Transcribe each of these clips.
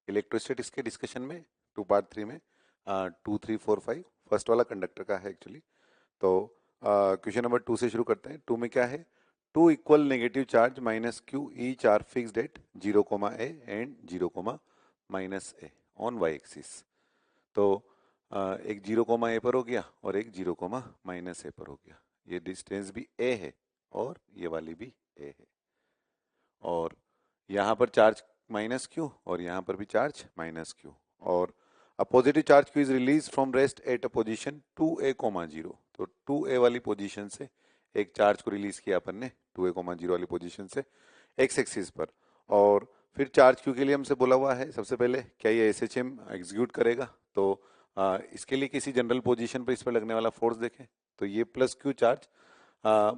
Electrostatics के discussion में 2 part 3 में 2 3 4 5 फर्स्ट वाला कंडक्टर का है एक्चुअली। तो क्वेश्चन नंबर 2 से शुरू करते हैं। 2 में क्या है, 2 equal negative charge minus q each are fixed at 0 a and 0 minus a on y axis. तो एक 0 ए पर हो गया और एक 0 माइनस ए पर हो गया। ये डिस्टेंस भी ए है और ये वाली भी ए है, और यहाँ पर चार्ज माइनस क्यू और यहाँ पर भी चार्ज माइनस क्यू, और a positive charge Q is release from rest at a position 2a, 0। तो 2a वाली पोजीशन से एक चार्ज को रिलीज किया अपन ने 2a, 0 वाली पोजीशन से एक्स एक्सिस पर। और फिर चार्ज क्यू के लिए हमसे बोला हुआ है सबसे पहले क्या ये SHM एग्जीक्यूट करेगा। तो इसके लिए किसी जनरल पोजीशन पर इस पर लगने वाला फोर्स देखें तो ये प्लस क्यू चार्ज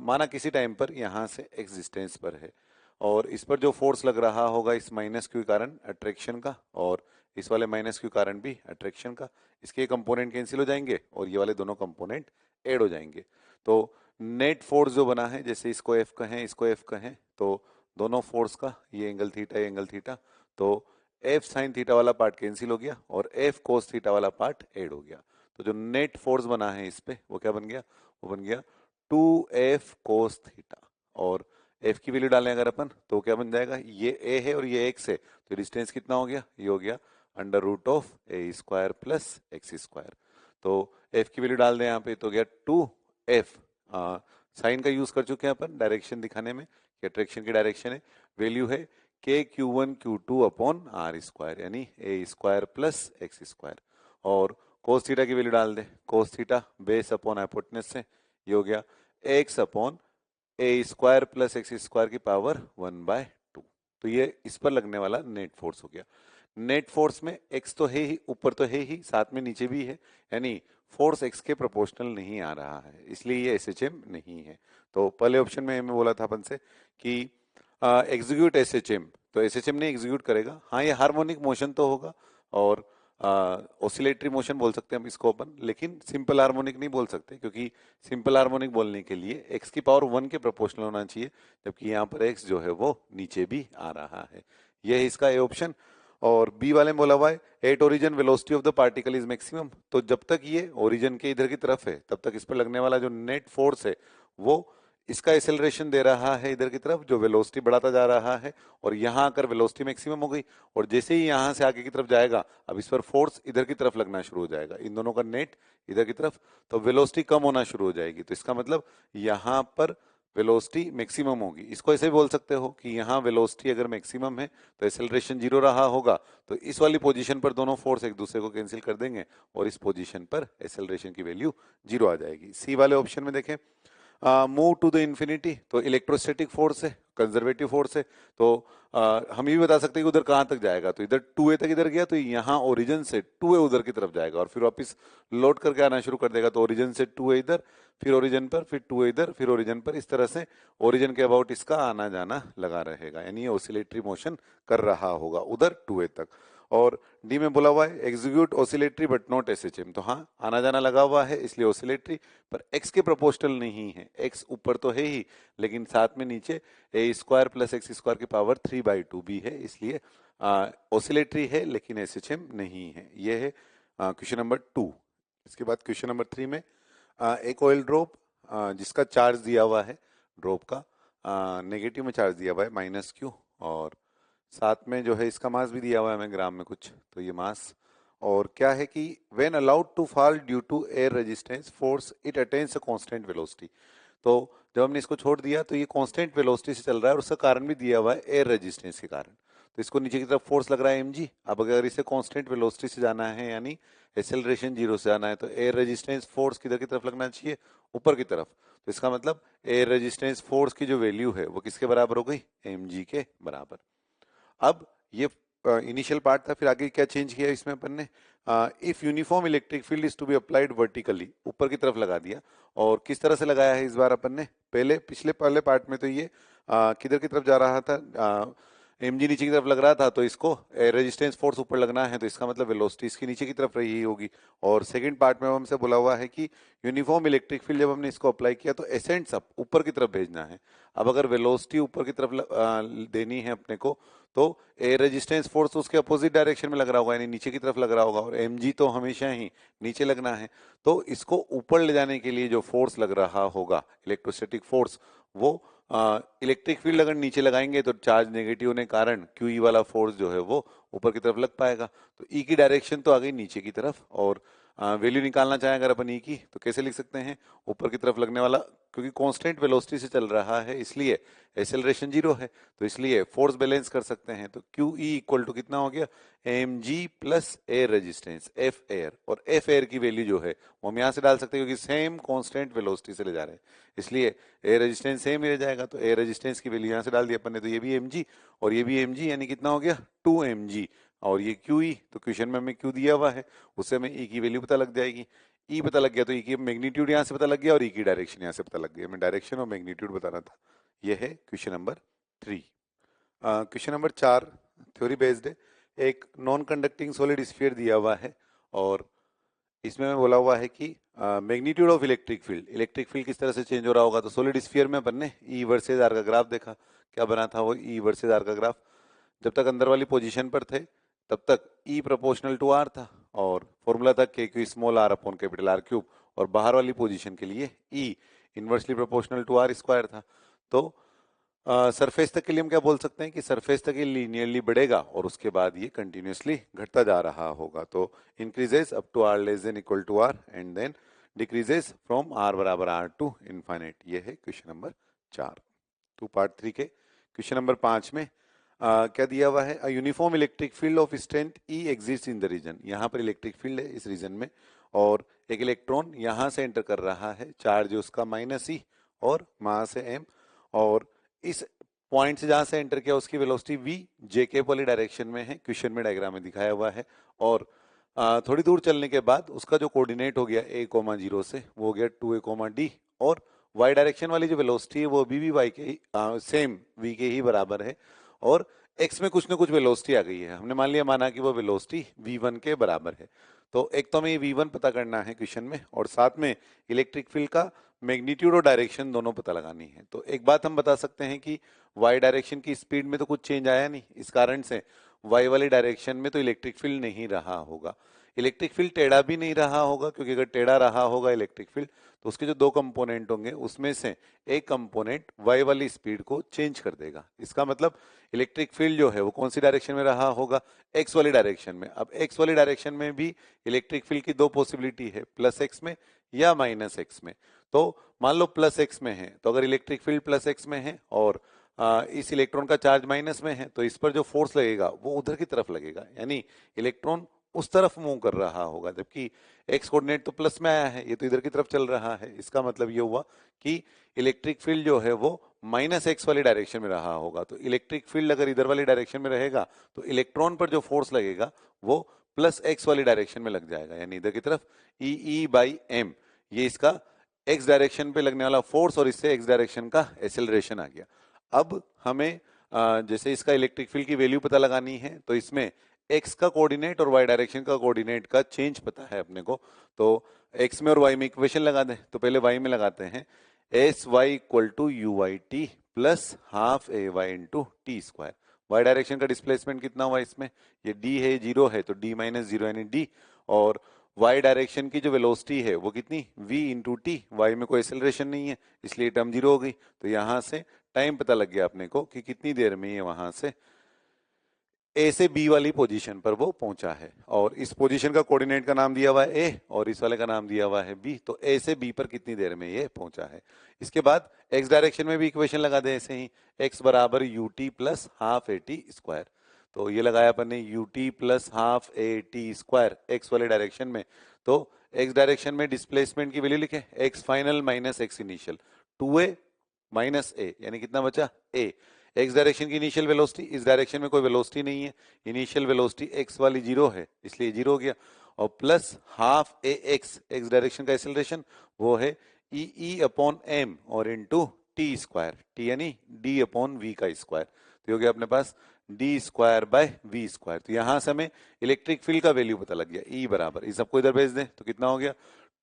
माना किसी टाइम पर यहाँ से एक्स डिस्टेंस पर है, और इस पर जो फोर्स लग रहा होगा इस माइनस क्यू कारण अट्रैक्शन का, और इस वाले माइनस क्यू कारण भी अट्रैक्शन का, इसके कंपोनेंट कैंसिल हो जाएंगे और ये वाले दोनों कंपोनेंट ऐड हो जाएंगे। तो नेट फोर्स जो बना है, जैसे इसको एफ कहें इसको एफ कहें, तो दोनों फोर्स का ये एंगल थीटा ये एंगल थीटा, तो एफ साइन थीटा वाला पार्ट कैंसिल हो गया और एफ कोस थीटा वाला पार्ट ऐड हो गया। तो जो नेट फोर्स बना है इस पे वो क्या बन गया, वो बन गया 2f कोस थीटा। और f की वैल्यू डालें अगर अपन तो क्या बन जाएगा, ये a है और ये x है, तो डिस्टेंस कितना हो गया, ये हो गया under root of a square plus x square. तो f की वैल्यू डाल दें यहाँ पे तो गया 2f। साइन का यूज कर चुके हैं अपन डायरेक्शन दिखाने में कि अट्रैक्शन की डायरेक्शन है, वैल्यू है k q1 q2 upon are square यानी a square plus x square. और कोस थीटा की वैल्यू डाल दें, cos theta base upon hypotenuse से ये हो गया x upon a square plus x square की पावर 1/2। तो ये इस पर लगने वाला नेट फोर्स हो गया। नेट फोर्स में x तो है ही, ऊपर तो है ही, साथ में नीचे भी है, यानी फोर्स x के प्रोपोर्शनल नहीं आ रहा है, इसलिए ये SHM नहीं है। तो पहले ऑप्शन में हमें बोला था अपन से कि एग्जीक्यूट SHM, तो SHM नहीं एग्जीक्यूट करेगा। हाँ, ये हार्मोनिक मोशन तो होगा और ऑसिलेटरी मोशन बोल सकते हैं हम इसको अपन, लेकिन सिंपल हार्मोनिक नहीं बोल सकते क्योंकि सिंपल हार्मोनिक बोलने के लिए x की पावर 1 के प्रोपोर्शनल होना चाहिए, जबकि यहाँ पर x जो है वो नीचे भी आ रहा है। यह है इसका ए ऑप्शन। और बी वाले में बोला हुआ है at origin velocity of the particle is maximum. तो जब तक ये ओरिजिन के इधर की तरफ है तब तक इस पर लगने वाला जो नेट फोर्स है वो इसका एक्सेलरेशन दे रहा है इधर की तरफ, जो वेलोसिटी बढ़ाता जा रहा है, और यहाँ आकर वेलोसिटी मैक्सिमम हो गई। और जैसे ही यहाँ से आगे की तरफ जाएगा अब इस पर फोर्स इधर की तरफ लगना शुरू हो जाएगा, इन दोनों का नेट इधर की तरफ, तो वेलोसिटी कम होना शुरू हो जाएगी। तो इसका मतलब यहाँ पर वेलोसिटी मैक्सिमम होगी। इसको ऐसे भी बोल सकते हो कि यहाँ वेलोसिटी अगर मैक्सिमम है तो एक्सेलरेशन 0 रहा होगा, तो इस वाली पोजीशन पर दोनों फोर्स एक दूसरे को कैंसिल कर देंगे और इस पोजीशन पर एक्सेलरेशन की वैल्यू 0 आ जाएगी। सी वाले ऑप्शन में देखें मूव टू द इंफिनिटी, तो इलेक्ट्रोस्टैटिक फोर्स है, कंजर्वेटिव फोर्स है, तो हम ये भी बता सकते हैं कि उधर कहाँ तक जाएगा, तो इधर 2a तक इधर गया तो यहाँ ओरिजिन से 2a उधर की तरफ जाएगा और फिर वापस लोड करके आना शुरू कर देगा। तो ओरिजिन से 2a इधर, फिर ओरिजिन पर, फिर 2a इधर, फिर ओरिजिन पर, इस तरह से ओरिजिन के अबाउट इसका आना जाना लगा रहेगा, यानी ये ऑसिलेटरी मोशन कर रहा होगा उधर 2a तक। और डी में बोला हुआ है execute oscillatory but not SHM, तो हाँ आना जाना लगा हुआ है इसलिए ऑसिलेटरी, पर x के प्रोपोर्शनल नहीं है, x ऊपर तो है ही लेकिन साथ में नीचे a square plus x square की पावर 3/2 भी है, इसलिए ऑसिलेटरी है लेकिन SHM नहीं है। ये है क्वेश्चन नंबर 2। इसके बाद क्वेश्चन नंबर 3 में एक ऑयल ड्रॉप जिसका चार्ज दिया हुआ है, ड्रॉप का नेगेटिव में चार्ज दिया हुआ है -q, और साथ में जो है इसका मास भी दिया हुआ है हमें ग्राम में कुछ, तो ये मास। और क्या है कि when allowed to fall due to air resistance force it attains a constant velocity. तो जब हमने इसको छोड़ दिया तो ये कांस्टेंट वेलोसिटी से चल रहा है और उसका कारण भी दिया हुआ है एयर रेजिस्टेंस के कारण, तो इसको नीचे की तरफ फोर्स लग रहा है mg। अब अगर इसे कांस्टेंट वेलोसिटी से जाना है यानी एक्सेलरेशन 0 से जाना है तो एयर रेजिस्टेंस फोर्स किधर की तरफ लगना चाहिए, ऊपर की तरफ। तो इसका मतलब एयर रेजिस्टेंस फोर्स की जो वैल्यू है वो किसके बराबर हो गई, mg के बराबर। अब ये इनिशियल पार्ट था, फिर आगे क्या चेंज किया इसमें अपन ने, if uniform electric field is to be applied vertically, ऊपर की तरफ लगा दिया। और किस तरह से लगाया है इस बार अपन ने, पहले पिछले पहले पार्ट में तो ये किधर की तरफ जा रहा था, mg नीचे की तरफ लग रहा था तो इसको रेजिस्टेंस फोर्स ऊपर लगना है, तो इसका मतलब वेलोसिटी इसकी नीचे की तरफ रही होगी। और सेकंड पार्ट में हमसे बोला हुआ है कि यूनिफॉर्म इलेक्ट्रिक फील्ड जब हमने इसको अप्लाई किया तो एसेंट्स अप ऊपर की तरफ भेजना है। अब अगर वेलोसिटी ऊपर की तरफ देनी है अपने को, तो ए रेजिस्टेंस फोर्स उसके अपोजिट डायरेक्शन में लग रहा होगा, यानी नीचे की तरफ लग रहा होगा, और mg तो हमेशा ही नीचे लगना है। तो इसको ऊपर ले जाने के लिए जो फोर्स लग रहा होगा, इलेक्ट्रोस्टैटिक फोर्स, वो इलेक्ट्रिक फील्ड अगर नीचे लगाएंगे तो चार्ज नेगेटिव होने के कारण क्यू वाला फोर्स जो है वो ऊपर की तरफ लग पाएगा। तो ई की डायरेक्शन तो आ गई नीचे की तरफ, और वैल्यू निकालना चाहें अगर अपन ई की तो कैसे लिख सकते हैं, ऊपर की तरफ लगने वाला, क्योंकि कांस्टेंट वेलोसिटी से चल रहा है इसलिए एक्सेलरेशन जीरो है, तो इसलिए फोर्स बैलेंस कर सकते हैं। तो क्यू ई इक्वल टू कितना हो गया, M G plus air resistance F air, और एफ एयर की वैल्यू जो है वो हम यहाँ से डाल सकते हैं क्योंकि सेम कांस्टेंट वेलोसिटी से ले जा रहे हैं, इसलिए एयर रेजिस्टेंस सेम ही रह जाएगा। तो एयर रेजिस्टेंस की वैल्यू यहाँ से डाल दी अपन ने, तो ये भी एम जी और ये भी एम जी, यानी कितना हो गया 2 mg, और ये क्यू ई, तो क्वेश्चन में हमें क्यू दिया हुआ है, उससे हमें ई की वैल्यू पता लग जाएगी। ई पता लग गया तो ई की मैग्नीट्यूड यहाँ से पता लग गया और ई की डायरेक्शन यहाँ से पता लग गई, हमें डायरेक्शन और मैग्नीट्यूड बताना था। ये है question number 3। Question number 4 theory based है। एक नॉन कंडक्टिंग सॉलिड स्फीयर दिया हुआ है और इसमें हमें बोला हुआ है कि मैग्नीट्यूड ऑफ इलेक्ट्रिक फील्ड किस तरह से चेंज हो रहा होगा। तो सॉलिड स्फीयर में अपन ने ई वर्सेज आर का ग्राफ देखा, क्या बना था वो ई वर्सेज आर का ग्राफ। जब तक अंदर वाली पोजीशन पर थे तब तक ई प्रोपोर्शनल टू आर था और फॉर्मूला था K Q small R upon capital R cube, और बाहर वाली पोजीशन के लिए E inversely proportional to R square था। तो सरफेस तक के लिए हम क्या बोल सकते हैं कि सरफेस तक ये लीनियरली बढ़ेगा और उसके बाद ये कंटिन्यूसली घटता जा रहा होगा। तो increases up to R less than equal to R and then decreases from R बराबर आर टू इनफाइनाइट। ये है क्वेश्चन नंबर 4। टू पार्ट 3 के क्वेश्चन नंबर 5 में क्या दिया हुआ है, uniform electric field of strength E exist in the region. यहाँ पर इलेक्ट्रिक फील्ड है इस रीजन में, और एक इलेक्ट्रॉन यहाँ से एंटर कर रहा है, चार्ज उसका -e और मास है m, और इस पॉइंट से जहां से एंटर किया उसकी वेलोसिटी v जे के वाली डायरेक्शन में है, क्वेश्चन में डायग्राम में दिखाया हुआ है। और थोड़ी दूर चलने के बाद उसका जो कोऑर्डिनेट हो गया a,0 से वो हो गया 2a,d, और y डायरेक्शन वाली जो वेलोसिटी है वो भी y के ही सेम v के ही बराबर है, और x में कुछ ना कुछ वेलोसिटी आ गई है, हमने मान लिया माना कि वो वेलोसिटी v1 के बराबर है। तो एक तो हमें v1 पता करना है क्वेश्चन में, और साथ में इलेक्ट्रिक फील्ड का मैग्नीट्यूड और डायरेक्शन दोनों पता लगानी है। तो एक बात हम बता सकते हैं कि y डायरेक्शन की स्पीड में तो कुछ चेंज आया नहीं, इस कारण से y वाली डायरेक्शन में तो इलेक्ट्रिक फील्ड नहीं रहा होगा। इलेक्ट्रिक फील्ड टेढ़ा भी नहीं रहा होगा, क्योंकि अगर टेढ़ा रहा होगा इलेक्ट्रिक फील्ड तो उसके जो दो कंपोनेंट होंगे उसमें से एक कंपोनेंट y वाली स्पीड को चेंज कर देगा। इसका मतलब इलेक्ट्रिक फील्ड जो है वो कौन सी डायरेक्शन में रहा होगा, x वाली डायरेक्शन में। अब x वाली डायरेक्शन में भी इलेक्ट्रिक फील्ड की दो पॉसिबिलिटी है, +x में या -x में। तो मान लो +x में है, तो अगर इलेक्ट्रिक फील्ड +x में है और इस इलेक्ट्रॉन का चार्ज माइनस में है, तो इस पर जो फोर्स लगेगा वो उधर की तरफ लगेगा, यानी इलेक्ट्रॉन उस तरफ मूव कर रहा होगा, जबकि x कोऑर्डिनेट तो प्लस में आया है, ये तो इधर की तरफ चल रहा है। इसका मतलब ये हुआ कि इलेक्ट्रिक फील्ड जो है वो -x वाली डायरेक्शन में रहा होगा। तो इलेक्ट्रिक फील्ड अगर इधर वाली डायरेक्शन में रहेगा तो इलेक्ट्रॉन पर जो फोर्स लगेगा वो +x वाली डायरेक्शन में लग जाएगा, यानी इधर की तरफ E/m, ये इसका x डायरेक्शन पे लगने वाला फोर्स, और इससे x डायरेक्शन का एक्सेलरेशन आ गया। अब हमें जैसे इसका इलेक्ट्रिक फील्ड की वैल्यू पता लगानी है, तो इसमें x का कोऑर्डिनेट और y डायरेक्शन का कोऑर्डिनेट का चेंज पता है अपने को। तो x में और y में इक्वेशन लगा दें, तो पहले y में लगाते हैं, sy equal to UIT plus half AY into T square. y direction का डिस्प्लेसमेंट कितना हुआ इसमें, ये d है, 0 है, तो d - 0 यानी d, और y डायरेक्शन की जो वेलोसिटी है वो कितनी v इंटू टी, y में कोई एक्सेलरेशन नहीं है इसलिए टर्म 0 हो गई। तो यहां से टाइम पता लग गया अपने को कि कितनी देर में ये वहां से ए से बी वाली पोजीशन पर वो पहुंचा है, और इस पोजीशन का कोऑर्डिनेट का नाम दिया हुआ है ए और इस वाले का नाम दिया हुआ है बी। तो ए से बी पर कितनी देर में ये पहुंचा है। इसके बाद एक्स डायरेक्शन में भी इक्वेशन लगा दे ऐसे ही, एक्स बराबर U T plus half A T square. तो ये लगाया अपन ने U T plus half A T square X वाले डायरेक्शन में। तो एक्स डायरेक्शन में डिस्प्लेसमेंट की वैल्यू लिखे, X final minus X initial, 2a minus A, यानी कितना बचा ए। एक्स डायरेक्शन की इनिशियल वेलोसिटी, इस डायरेक्शन में कोई वेलोसिटी नहीं है, इनिशियल वेलोसिटी एक्स वाली 0 है इसलिए 0 हो गया, और प्लस हाफ ए एक्स, एक्स डायरेक्शन का एक्सेलरेशन वो है E/m और इनटू टी स्क्वायर, टी यानी d/v का स्क्वायर। तो हो गया अपने पास D square by V square. तो यहां से हमें इलेक्ट्रिक फील्ड का वैल्यू पता लग गया, ई बराबर, इस सबको इधर भेज दें तो कितना हो गया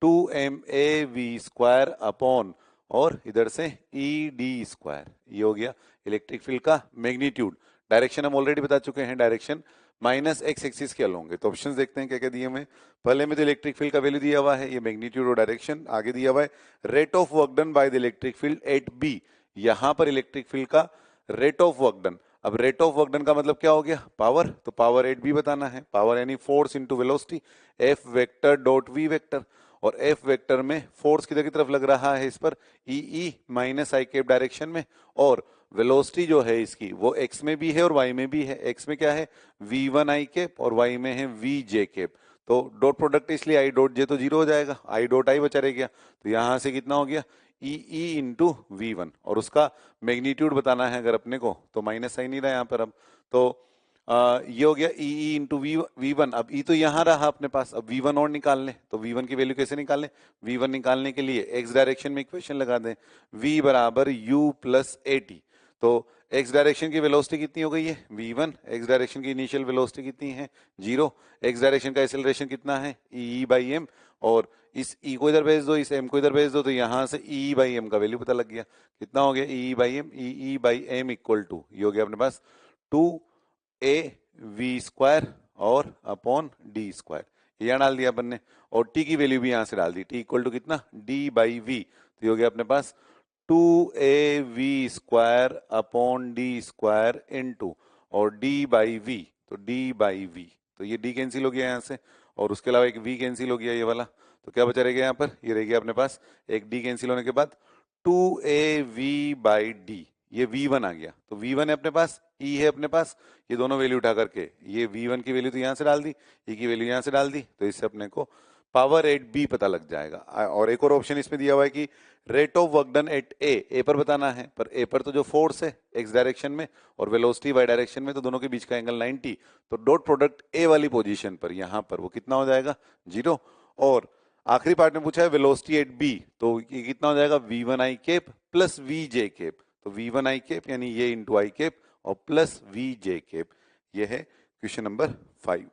2ma v² अपॉन और इधर से ई डी स्क्वायर, ये हो गया इलेक्ट्रिक फील्ड का मैग्नीट्यूड। डायरेक्शन हम ऑलरेडी बता चुके हैं, डायरेक्शन माइनस एक्स एक्सिस के अलॉन्ग है। तो ऑप्शंस देखते हैं क्या क्या दिए हमें। पहले में तो इलेक्ट्रिक फील्ड का वैल्यू दिया हुआ है, ये मैग्नीट्यूड और डायरेक्शन। आगे दिया हुआ है rate of work done by the electric field at B, यहां पर इलेक्ट्रिक फील्ड का रेट ऑफ वर्क डन। अब रेट ऑफ वर्क डन का मतलब क्या हो गया, पावर, तो पावर एट बी बताना है। पावर यानी force into velocity, F vector dot V vector, और एफ वेक्टर में फोर्स किधर की तरफ लग रहा है, इस पर E minus I cap direction में, और वेलोसिटी जो है इसकी वो एक्स में भी है और वाई में भी है। एक्स में क्या है v1 आई केप और वाई में है वी जे केप। तो डॉट प्रोडक्ट इसलिए आई डॉट जे तो जीरो हो जाएगा, आई डॉट आई बचा रह गया। तो यहां से कितना हो गया ई इंटू वी1, और उसका मैग्नीट्यूड बताना है अगर अपने को, तो माइनस साइन नहीं रहा यहाँ पर अब। तो ये हो गया ई इंटू वी1। अब ई तो यहाँ रहा अपने पास, अब वी1 और निकाल लें। तो वी1 की वैल्यू कैसे निकालें, वी1 निकालने के लिए एक्स डायरेक्शन में इक्वेशन लगा दें, v बराबर u प्लस ए टी। तो एक्स डायरेक्शन की वेलोसिटी कितनी हो गई है v1, एक्स डायरेक्शन की इनिशियल वेलोसिटी कितनी है 0, एक्स डायरेक्शन का एक्सेलरेशन कितना है ई बाई एम, और इस ई को इधर भेज दो, इस एम को इधर भेज दो, तो यहां से ई बाई एम का वैल्यू पता लग गया। कितना हो गया E by M, E by M equal to, ये हो गया अपने पास 2a v² और अपॉन डी स्क्वायर, यहाँ डाल दिया अपन ने, और टी की वैल्यू भी यहां से डाल दी, टी इक्वल टू कितना डी बाई वी। तो ये हो गया अपने पास 2a v² upon D square into और डी बाई वी, तो डी बाई वी, तो ये डी कैंसिल हो गया यहाँ से, और उसके अलावा एक वी कैंसिल हो गया ये वाला। तो क्या बचा रह गया यहाँ पर, ये रह गया अपने पास एक डी कैंसिल होने के बाद 2a v/d, ये v1 आ गया। तो v1 है अपने पास, e है अपने पास, ये दोनों वैल्यू उठा करके ये v1 की वैल्यू तो यहाँ से डाल दी, e की वैल्यू यहाँ से डाल दी, तो इससे अपने को पावर एट बी पता लग जाएगा। और एक और ऑप्शन इसमें दिया हुआ है कि rate of work done at A पर बताना है, पर ए पर तो जो फोर्स है एक्स डायरेक्शन में और वेलोसिटी वाई डायरेक्शन में, तो दोनों के बीच का एंगल 90, तो डॉट प्रोडक्ट ए वाली पोजीशन पर यहां पर वो कितना हो जाएगा 0। और आखिरी पार्ट में पूछा है वेलोसिटी एट बी, तो ये कितना हो जाएगा v1 I cap plus V J cap. तो v1 आई केप यानी ये इंटू आई केप और प्लस वी जे केप, ये है क्वेश्चन नंबर 5।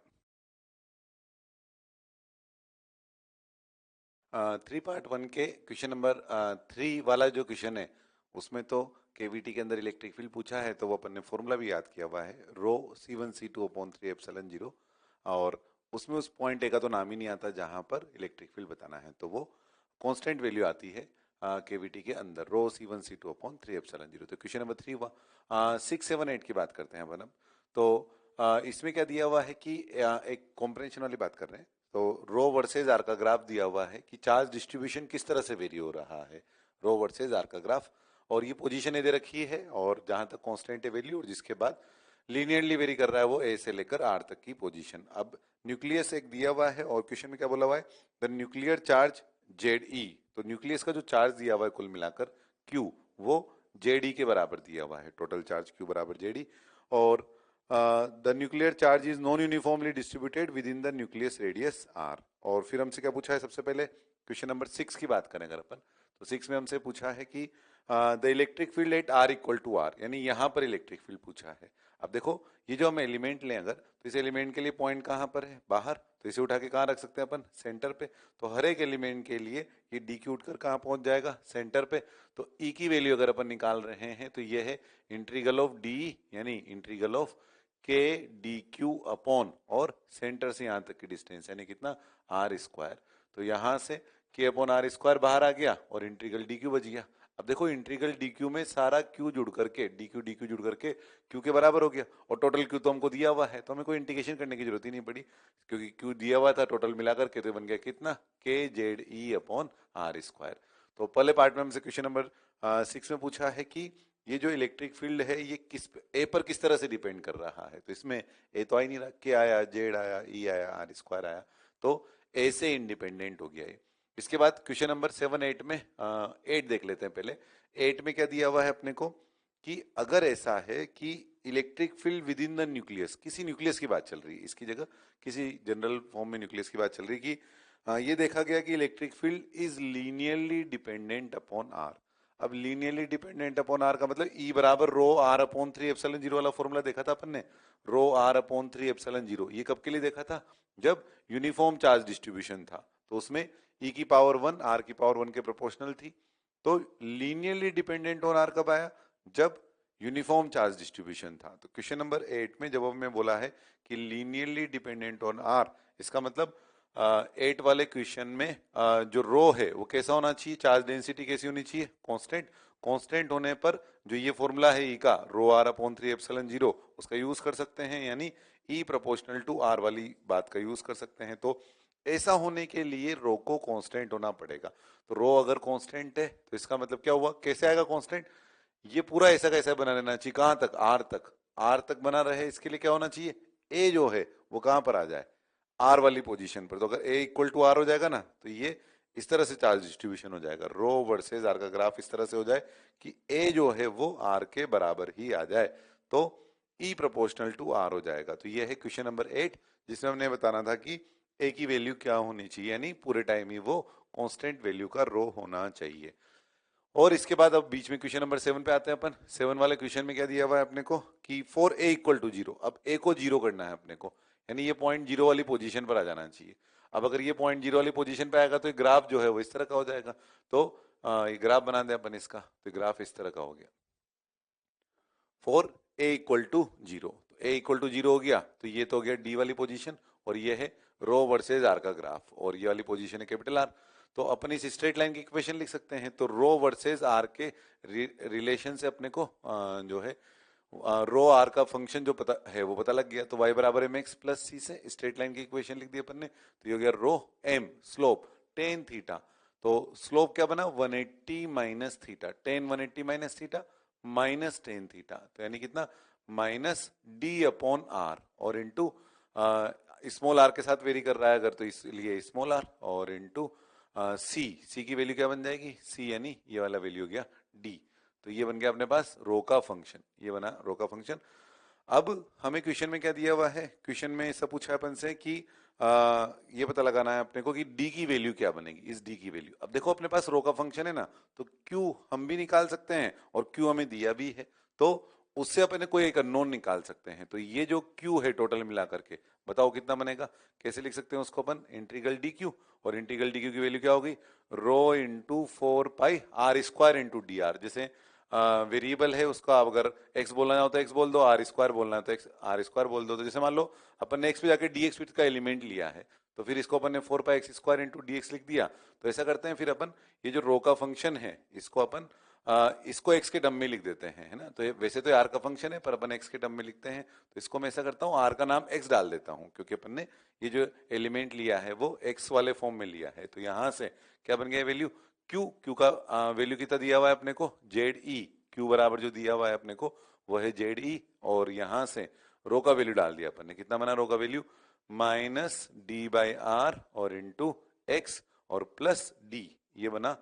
3 पार्ट 1 के क्वेश्चन नंबर 3 वाला जो क्वेश्चन है उसमें तो केवीटी के अंदर इलेक्ट्रिक फील्ड पूछा है, तो वो अपन ने फॉर्मूला भी याद किया हुआ है, रो C1 C2/3 एप्सिलॉन 0, और उसमें उस पॉइंट ए का तो नाम ही नहीं आता जहां पर इलेक्ट्रिक फील्ड बताना है, तो वो कांस्टेंट वैल्यू आती है केवीटी के अंदर, रो C1 C2/3 एप्सिलॉन 0। तो क्वेश्चन नंबर 3 हुआ। 6 7 8 की बात करते हैं अपन अब। तो इसमें क्या दिया हुआ है कि एक कॉम्प्रेंशन वाली बात कर रहे हैं, तो रो वर्सेज आर का ग्राफ दिया हुआ है कि चार्ज डिस्ट्रीब्यूशन किस तरह से वेरी हो रहा है, रो वर्सेज आर का ग्राफ, और ये पोजीशन दे रखी है, और जहां तक कांस्टेंट है वैल्यू, और जिसके बाद लीनियरली वेरी कर रहा है वो ए से लेकर आर तक की पोजीशन। अब न्यूक्लियस एक दिया हुआ है, और क्वेश्चन में क्या बोला हुआ है द न्यूक्लियर चार्ज ZE, तो न्यूक्लियस का जो चार्ज दिया हुआ है कुल मिलाकर Q, वो JD के बराबर दिया हुआ है, टोटल चार्ज Q बराबर JD, और the nuclear charge is non uniformly distributed within the nucleus radius R. और फिर हमसे क्या पूछा है, सबसे पहले क्वेश्चन नंबर 6 की बात करें अगर अपन, तो 6 में हमसे पूछा है कि the electric field at R equal to R, यानी यहां पर इलेक्ट्रिक फील्ड पूछा है। अब देखो ये जो हम एलिमेंट लें अगर, तो इस एलिमेंट के लिए पॉइंट कहां पर है बाहर, तो इसे उठा के कहां रख सकते हैं अपन सेंटर पे, तो हर एक एलिमेंट के लिए ये डी क्यू उठकर कहां पहुंच जाएगा सेंटर पे। तो ई की वैल्यू अगर अपन निकाल रहे हैं तो ये है इंटीग्रल ऑफ डी, यानी इंटीग्रल ऑफ के डी क्यू अपॉन, और सेंटर से यहां तक की डिस्टेंस यानी कितना आर स्क्वायर। तो यहां से के अपॉन आर स्क्वायर बाहर आ गया और इंटीग्रल डी क्यू बच गया। अब देखो इंटीग्रल डी क्यू में सारा क्यू जुड़ करके डी क्यू जुड़ करके क्यू के बराबर हो गया, और टोटल क्यू तो हमको दिया हुआ है, तो हमें कोई इंटीग्रेशन करने की जरूरत ही नहीं पड़ी, क्योंकि क्यू दिया हुआ था, टोटल मिलाकर के तो बन गया कितना K Z E upon are square. तो पहले पार्ट में हमसे क्वेश्चन नंबर 6 में पूछा है कि ये जो इलेक्ट्रिक फील्ड है ये किस ए पर किस तरह से डिपेंड कर रहा है, तो इसमें ए तो आ ही नहीं रहा, के आया, जेड आया, ई आया, आर स्क्वायर आया, तो ए से इंडिपेंडेंट हो गया ये। इसके बाद क्वेश्चन नंबर 7 8 में 8 देख लेते हैं पहले। 8 में क्या दिया हुआ है अपने को कि अगर ऐसा है कि electric field with in the nucleus, किसी न्यूक्लियस की बात चल रही है, इसकी जगह किसी जनरल फॉर्म में न्यूक्लियस की बात चल रही है कि ये देखा गया कि electric field is linearly dependent upon R. अब लीनियरली डिपेंडेंट अपॉन आर का मतलब ई बराबर rho R upon 3 epsilon zero वाला फॉर्मूला देखा था अपन ने, rho R upon 3 epsilon zero. ये कब के लिए देखा था? जब यूनिफॉर्म चार्ज डिस्ट्रीब्यूशन था, तो उसमें ई की पावर 1 आर की पावर 1 के प्रोपोर्शनल थी। तो लीनियरली डिपेंडेंट ऑन आर कब आया? जब यूनिफॉर्म चार्ज डिस्ट्रीब्यूशन था। तो क्वेश्चन नंबर 8 में जब हमें बोला है कि लीनियरली डिपेंडेंट ऑन आर, इसका मतलब 8 वाले क्वेश्चन में जो रो है वो कैसा होना चाहिए, चार्ज डेंसिटी कैसी होनी चाहिए, कांस्टेंट। कांस्टेंट होने पर जो ये फॉर्मूला है ई का, रो आर अपॉन 3 एप्सिलॉन जीरो, उसका यूज कर सकते हैं, यानी ई प्रोपोर्शनल टू आर वाली बात का यूज कर सकते हैं। तो ऐसा होने के लिए रो को कांस्टेंट होना पड़ेगा। तो रो अगर कांस्टेंट है तो इसका मतलब क्या हुआ, कैसे आएगा कांस्टेंट? ये पूरा ऐसा कैसा बना रहना चाहिए, कहां तक, आर तक। आर तक बना रहे इसके लिए क्या होना चाहिए, ए जो है वो कहां पर आ जाए, आर वाली पोजीशन पर। तो अगर ए इक्वल टू आर हो जाएगा ना, तो ये इस तरह से चार्ज डिस्ट्रीब्यूशन हो जाएगा, रो वर्सेस आर का ग्राफ इस तरह से हो जाए कि ए जो है वो आर के बराबर ही आ जाए, तो ई प्रोपोर्शनल टू आर हो जाएगा। तो ये है क्वेश्चन नंबर 8, जिसमें हमने बताना था कि ए की वैल्यू क्या होनी चाहिए, यानी पूरे टाइम ही वो कांस्टेंट वैल्यू का रो होना चाहिए। और इसके बाद अब बीच में क्वेश्चन नंबर 7 पे आते हैं अपन। 7 वाले क्वेश्चन में क्या दिया हुआ है अपने को कि for A equal to zero, अब ए को जीरो करना है अपने को, यानी ये पॉइंट जीरो वाली पोजीशन पर आ जाना चाहिए। अब अगर ये पॉइंट जीरो वाली पोजीशन पे आएगा तो ये ग्राफ जो है वो इस तरह का हो जाएगा। तो ये ग्राफ बना दें अपन इसका, तो ग्राफ इस तरह का हो गया for A equal to zero. तो ए इक्वल टू जीरो हो गया, तो ये तो हो गया डी वाली पोजीशन, और ये है रो वर्सेज आर का ग्राफ, और ये वाली पोजीशन है कैपिटल आर। तो अपन इस स्ट्रेट लाइन की इक्वेशन लिख सकते हैं। तो रो वर्सेज आर के रिलेशन से अपने को जो है रो आर का फंक्शन जो पता है वो पता लग गया। तो y बराबर एम एक्स प्लस सी से स्ट्रेट लाइन की इक्वेशन लिख दी अपन ने। तो ये हो गया रो एम स्लोप टेन थीटा। तो स्लोप क्या बना, 180 minus theta, ten 180 minus theta minus tan theta, तो यानी कितना, माइनस डी अपॉन आर, और इंटू स्मॉल आर के साथ वेरी कर रहा है अगर, तो इसलिए स्मॉल आर, और इंटू सी, सी की वैल्यू क्या बन जाएगी, सी, यानी ये वाला वैल्यू हो गया डी। तो ये बन गया अपने पास रो का फंक्शन, ये बना रो का फंक्शन। अब हमें क्वेश्चन में क्या दिया हुआ है, क्वेश्चन में ऐसा पूछा है अपन से कि ये पता लगाना है अपने को कि डी की वैल्यू क्या बनेगी, इस डी की वैल्यू। अब देखो अपने पास रो का फंक्शन है ना, तो क्यू हम भी निकाल सकते हैं, और क्यू हमें दिया भी है, तो उससे अपने कोई एक अननोन निकाल सकते हैं। तो ये जो क्यू है टोटल मिला करके, बताओ कितना बनेगा, कैसे लिख सकते हैं उसको अपन, इंटीग्रल डी क्यू, और इंटीग्रल डी क्यू की वैल्यू क्या होगी, rho into 4 pi R square into D R. जैसे वेरिएबल है उसका, अब अगर एक्स बोलना हो तो एक्स बोल दो, आर स्क्वायर बोलना है तो एक्स आर स्क्वायर बोल दो। तो जैसे मान लो अपन ने एक्स पे जाके डी एक्स का एलिमेंट लिया है, तो फिर इसको अपन ने 4 pi X square into D X लिख दिया। तो ऐसा करते हैं फिर अपन, ये जो रो का फंक्शन है इसको अपन इसको एक्स के टर्म में लिख देते हैं, है ना। तो वैसे तो आर का फंक्शन है पर अपन एक्स के टर्म में लिखते हैं। तो इसको मैं ऐसा करता हूँ, आर का नाम एक्स डाल देता हूँ, क्योंकि अपन ने ये जो एलिमेंट लिया है वो एक्स वाले फॉर्म में लिया है। तो यहां से क्या बन गया वैल्यू, क्यू, क्यू का वैल्यू कितना दिया हुआ है अपने को, जेड ई, क्यू बराबर जो दिया हुआ है अपने को वो है जेड ई, और यहां से रो का वैल्यू डाल दिया अपन ने, कितना बना रो का value, minus D by R और इंटू एक्स और प्लस डी, ये बना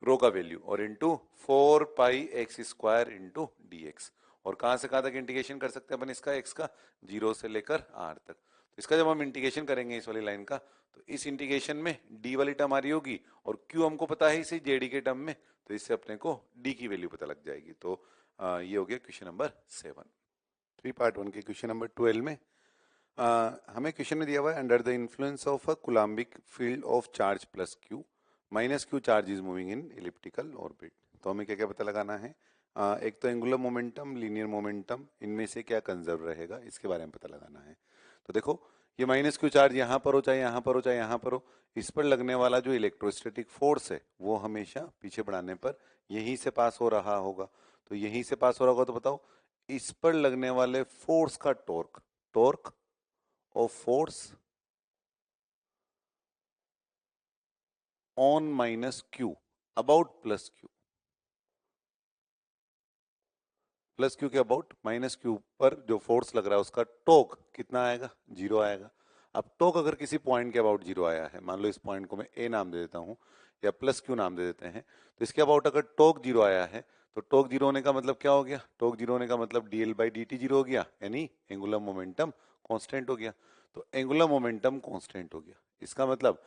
रो का वैल्यू, और into 4 pi X square into D X. और कहां से कहां तक इंटीग्रेशन कर सकते हैं अपन इसका, एक्स का, जीरो से लेकर आर तक। तो इसका जब हम इंटीग्रेशन करेंगे इस वाली लाइन का, तो इस इंटीग्रेशन में डी वाली टर्म आ रही होगी, और क्यू हमको पता है इसे जेडी के टर्म में, तो इससे अपने को डी की वैल्यू पता लग जाएगी। तो ये हो गया क्वेश्चन नंबर 7। 3 पार्ट 1 के क्वेश्चन नंबर 12 में हमें क्वेश्चन में दिया हुआ है, under the influence of a Coulombic field of charge plus Q minus Q charge is moving in elliptical orbit. तो हमें क्या क्या पता लगाना है, एक तो एंगुलर मोमेंटम, लीनियर मोमेंटम, इनमें से क्या कंजर्व रहेगा इसके बारे में पता लगाना है। तो देखो ये माइनस क्यू चार्ज यहाँ पर हो, चाहे यहाँ पर हो, चाहे यहाँ पर हो, इस पर लगने वाला जो इलेक्ट्रोस्टैटिक फोर्स है वो हमेशा पीछे बढ़ाने पर यहीं से पास हो रहा होगा। तो यहीं से पास हो रहा होगा, तो बताओ इस पर लगने वाले फोर्स का torque, torque of force on minus Q about plus Q, plus Q के अबाउट माइनस क्यू पर जो फोर्स लग रहा है उसका टोक कितना आएगा, जीरो आएगा। अब टोक अगर किसी पॉइंट के अबाउट जीरो आया है, मान लो इस पॉइंट को मैं ए नाम दे देता हूं या प्लस क्यू नाम दे देते हैं, तो इसके अबाउट अगर टोक जीरो आया है, तो टोक जीरो होने का मतलब क्या हो गया, टोक जीरो होने का मतलब DL by D T zero हो गया, यानी एंगुलर मोमेंटम कांस्टेंट हो गया। तो एंगुलर मोमेंटम कांस्टेंट हो गया, इसका मतलब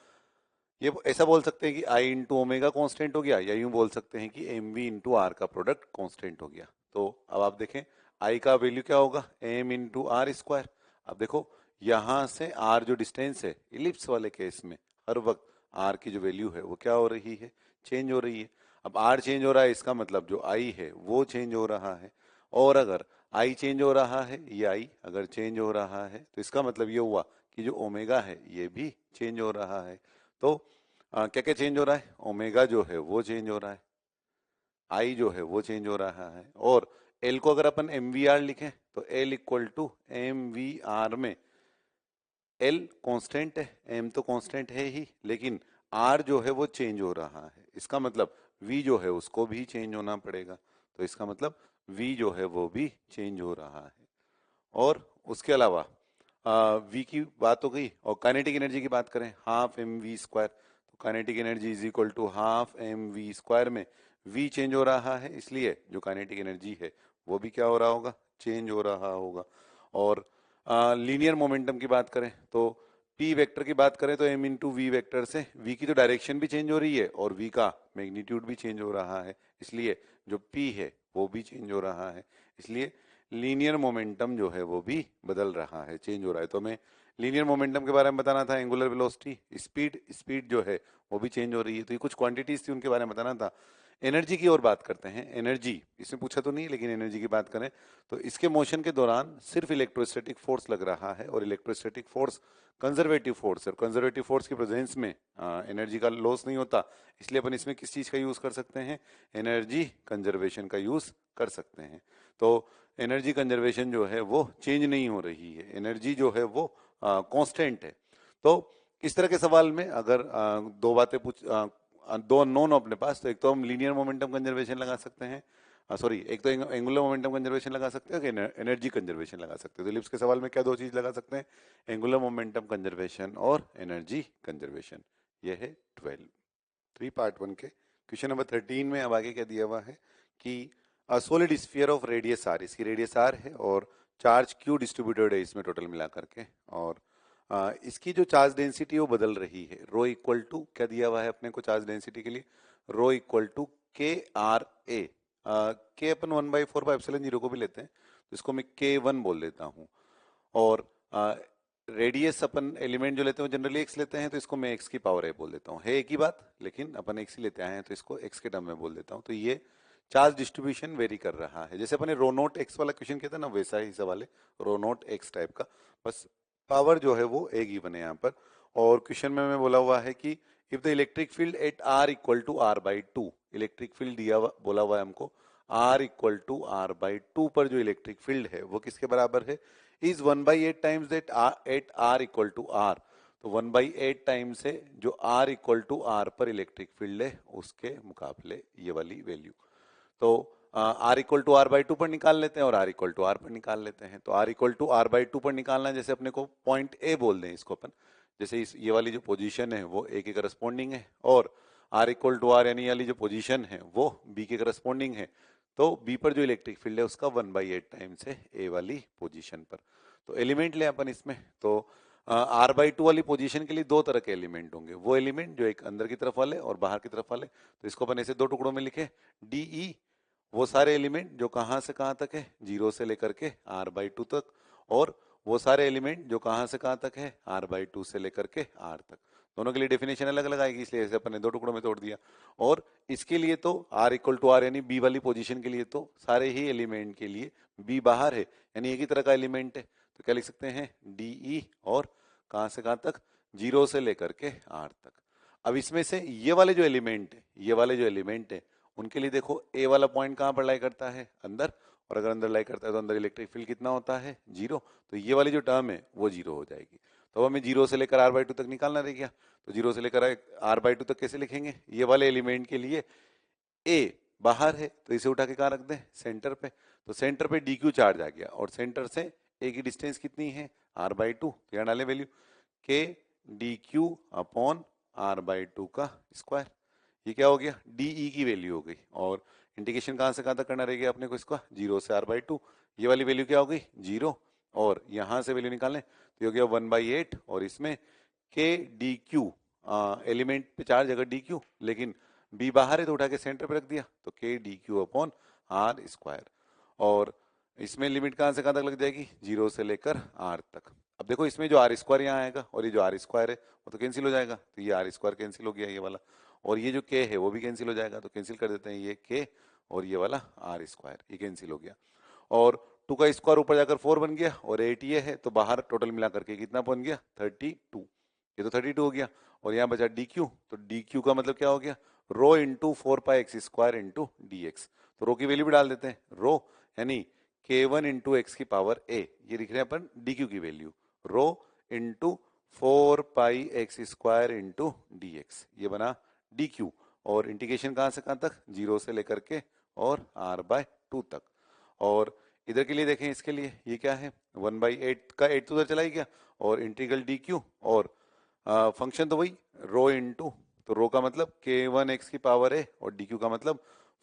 ये ऐसा बोल सकते हैं कि आई इंटू ओमेगा कॉन्स्टेंट हो गया, या यूं बोल सकते हैं कि एम वी इंटू आर का प्रोडक्ट कॉन्स्टेंट हो गया। तो अब आप देखें आई का वैल्यू क्या होगा, एम इंटू आर स्क्वायर। अब देखो यहां से आर जो डिस्टेंस है इलिप्स वाले केस में हर वक्त आर की जो वैल्यू है वो क्या हो रही है, चेंज हो रही है। अब आर चेंज हो रहा है, इसका मतलब जो आई है वो चेंज हो रहा है। और अगर आई चेंज हो रहा है, ये आई अगर चेंज हो रहा है तो इसका मतलब ये हुआ कि जो ओमेगा है ये भी चेंज हो रहा है। तो क्या क्या चेंज हो रहा है, ओमेगा जो है वो चेंज हो रहा है, आई जो है वो चेंज हो रहा है। और एल को अगर अपन एम वी आर लिखें तो L equal to M V R में एल कांस्टेंट है, एम तो कांस्टेंट है ही, लेकिन आर जो है वो चेंज हो रहा है। इसका मतलब वी जो है उसको भी चेंज होना पड़ेगा। तो इसका मतलब वी जो है वो भी चेंज हो रहा है। और उसके अलावा वी की बात हो गई, और काइनेटिक एनर्जी की बात करें हाफ एम वी स्क्वायर। तो kinetic energy is equal to half M V square में वी चेंज हो रहा है, इसलिए जो काइनेटिक एनर्जी है वो भी क्या हो रहा होगा, चेंज हो रहा होगा। और लीनियर मोमेंटम की बात करें तो पी वेक्टर की बात करें तो एम इंटू वी वेक्टर से वी की तो डायरेक्शन भी चेंज हो रही है और वी का मैग्नीट्यूड भी चेंज हो रहा है, इसलिए जो पी है वो भी चेंज हो रहा है। इसलिए लीनियर मोमेंटम जो है वो भी बदल रहा है, चेंज हो रहा है। तो हमें लीनियर मोमेंटम के बारे में बताना था, एंगुलर वेलोसिटी, स्पीड, स्पीड जो है वो भी चेंज हो रही है। तो ये कुछ क्वांटिटीज थी, उनके बारे में बताना था। एनर्जी की ओर बात करते हैं। एनर्जी इसमें पूछा तो नहीं, लेकिन एनर्जी की बात करें तो इसके मोशन के दौरान सिर्फ इलेक्ट्रोस्टैटिक फोर्स लग रहा है, और इलेक्ट्रोस्टैटिक फोर्स कंजर्वेटिव फोर्स है। कंजर्वेटिव फोर्स की प्रेजेंस में एनर्जी का लॉस नहीं होता, इसलिए अपन इसमें किस चीज का यूज कर सकते हैं, एनर्जी कंजर्वेशन का यूज कर सकते हैं। तो एनर्जी कंजर्वेशन जो है वो चेंज नहीं हो रही है, एनर्जी जो है वो कांस्टेंट है। तो इस तरह के सवाल में अगर दो बातें दो अननोन हो अपने पास, तो एक तो हम लीनियर मोमेंटम कंजर्वेशन लगा सकते हैं, सॉरी एक तो एंगुलर मोमेंटम कंजर्वेशन लगा सकते हैं, एनर्जी कंजर्वेशन लगा सकते हैं। तो लिप्स के सवाल में क्या दो चीज लगा सकते हैं, एंगुलर मोमेंटम कंजर्वेशन और एनर्जी कंजर्वेशन। ये है 12 3 पार्ट 1 के। क्वेश्चन नंबर 13 में अब आगे क्या दिया हुआ है कि solid sphere of radius R, इसकी रेडियस आर है और चार्ज क्यू डिस्ट्रीब्यूटेड है इसमें टोटल मिला करके, और इसकी जो चार्ज डेंसिटी वो बदल रही है। रो इक्वल टू क्या दिया हुआ है अपने को चार्ज डेंसिटी के लिए, रो इक्वल टू के आर ए। के अपन 1/4 को भी लेते हैं, तो इसको मैं के वन बोल देता हूँ। और रेडियस अपन एलिमेंट जो लेते हैं जनरली एक्स लेते हैं, तो इसको मैं एक्स की पावर ए बोल देता हूँ। है एक ही बात, लेकिन अपन एक्स ही लेते आए हैं तो इसको एक्स के टर्म में बोल देता हूँ। तो ये चार्ज डिस्ट्रीब्यूशन वेरी कर रहा है। जैसे अपने रो नोट एक्स वाला क्वेश्चन किया था ना, वैसा ही सवाल है, रो नोट एक्स टाइप का, बस पावर जो है वो एक ही बने यहाँ पर। और क्वेश्चन में बोला हुआ है कि if the electric field at R equal to R by two, electric field दिया बोला हुआ है हमको R equal to R by two पर, जो इलेक्ट्रिक फील्ड है वो किसके बराबर है, is 1/8 times that at R equal to R. तो 1/8 टाइम से जो आर इक्वल टू आर पर इलेक्ट्रिक फील्ड है उसके मुकाबले ये वाली वैल्यू। तो R equal to R by two पर निकाल लेते हैं और आर इक्वल टू आर पर निकाल लेते हैं। तो R equal to R by two पर निकालना है, जैसे अपने को पॉइंट ए बोल दें इसको अपन, जैसे ये वाली जो पोजीशन है वो ए के करस्पॉन्डिंग है, और आर इक्वल टू आर यानी वाली जो पोजीशन है वो बी के करस्पॉन्डिंग है। तो बी पर जो इलेक्ट्रिक फील्ड है उसका 1/8 टाइम्स है ए वाली पोजीशन पर। तो एलिमेंट ले अपन इसमें, तो आर बाई टू वाली पोजीशन के लिए दो तरह के एलिमेंट होंगे, वो एलिमेंट जो एक अंदर की तरफ वाले और बाहर की तरफ वाले। तो इसको अपन ऐसे दो टुकड़ों में लिखे, डी ई वो सारे एलिमेंट जो कहां से कहां तक है, जीरो से लेकर के आर बाई टू तक, और वो सारे एलिमेंट जो कहां से कहां तक है, आर बाई टू से लेकर के आर तक। दोनों के लिए डेफिनेशन अलग अलग आएगी, इसलिए ऐसे अपन ने दो टुकड़ों में तोड़ दिया। और इसके लिए तो आर इक्वल टू आर यानी बी वाली पोजीशन के लिए तो सारे ही एलिमेंट के लिए बी बाहर है, यानी एक ही तरह का एलिमेंट है। तो क्या लिख सकते हैं, डीई और कहां से कहां तक, जीरो से लेकर के आर तक। अब इसमें से ये वाले जो एलिमेंट है, ये वाले जो एलिमेंट है उनके लिए देखो ए वाला पॉइंट कहां पर लाई करता है, अंदर, और अगर अंदर लाई करता है तो अंदर इलेक्ट्रिक फील्ड कितना होता है, जीरो। तो ये वाली जो टर्म है वो जीरो हो जाएगी। तो हमें जीरो से लेकर आर बाई टू तक निकालना रह गया। तो जीरो से लेकर आर बाई टू तक कैसे लिखेंगे, ये वाले एलिमेंट के लिए ए बाहर है तो इसे उठा के कहाँ रख दें, सेंटर पे। तो सेंटर पे डी क्यू चार्ज आ गया, और सेंटर से ए की डिस्टेंस कितनी है, आर बाई टू। तो यहाँ डाले value K D Q upon R by two का स्क्वायर। ये क्या हो गया, डीई की वैल्यू हो गई। और इंटीग्रेशन कहां से कहां तक करना रहेगा अपने को, इसका जीरो से आर बाई टू। ये वाली वैल्यू क्या हो गई, जीरो, और यहां से वैल्यू निकालें तो ये हो गया 1/8, और इसमें के डी क्यू एलिमेंट पे चार्ज अगर डी क्यू, लेकिन बी बाहर है तो उठा के सेंटर पे रख दिया तो K D Q upon are square. और इसमें लिमिट कहाँ से कहाँ तक लग जाएगी, 0 से लेकर आर तक। अब देखो इसमें जो आर स्क्वायर यहाँ आएगा और ये जो आर स्क्वायर है वो तो कैंसिल हो जाएगा, तो ये आर स्क्वायर कैंसिल हो गया ये वाला, और ये जो के है वो भी कैंसिल हो जाएगा, तो कैंसिल कर देते हैं ये के और ये वाला आर स्क्वायर, ये कैंसिल हो गया। और 2 का स्क्वायर ऊपर जाकर 4 बन गया और 8 ये है, तो बाहर टोटल मिला करके कितना बन गया 32, ये तो 32 हो गया। और यहाँ बचा डी क्यू, तो डी क्यू का मतलब क्या हो गया, rho into 4πx² into D X. तो रो की वैल्यू भी डाल देते हैं, रो यानी k1 इंटू एक्स की पावर a, ये लिख रहे हैं अपन डी क्यू की value, rho into 4πx² into D X, ये बना डी क्यू। और इंटीग्रेशन कहाँ से कहाँ तक, 0 से लेकर के और r/2 तक। और इधर के लिए देखें, इसके लिए ये क्या है 1/8 का 8 तो उधर चला ही गया, और इंटीग्रल डी क्यू और फंक्शन तो वही रो इंटू, तो रो का मतलब k1 एक्स की पावर है और डी क्यू का मतलब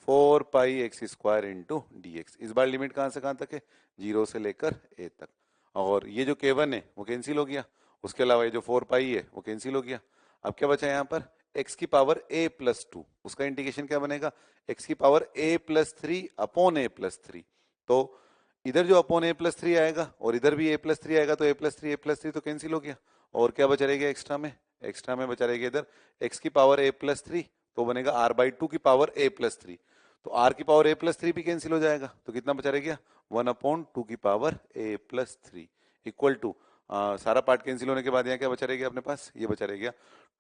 4πx² इंटू डी एक्स। इस बार लिमिट कहाँ से कहाँ तक है, 0 से लेकर a तक। और ये जो k1 है वो कैंसिल हो गया, उसके अलावा ये जो 4π है वो कैंसिल हो गया। अब क्या बचा यहाँ पर, x की पावर a+2, उसका इंटीग्रेशन क्या बनेगा, x की पावर a+3 अपॉन a+3। तो इधर जो अपॉन a+3 आएगा और इधर भी a+3 आएगा, तो a+3 तो कैंसिल हो गया। और क्या बचा रहेगा एक्स्ट्रा में, एक्स्ट्रा में बचा रहेगा इधर x की पावर a+3, तो बनेगा r/2 की पावर a+3, तो r की पावर a+3 भी कैंसिल हो जाएगा, तो कितना बचा रहेगा 1/2 की पावर a+3 इक्वल टू, सारा पार्ट कैंसिल होने के बाद यहाँ क्या बचा रहेगा अपने पास, ये बचा रहेगा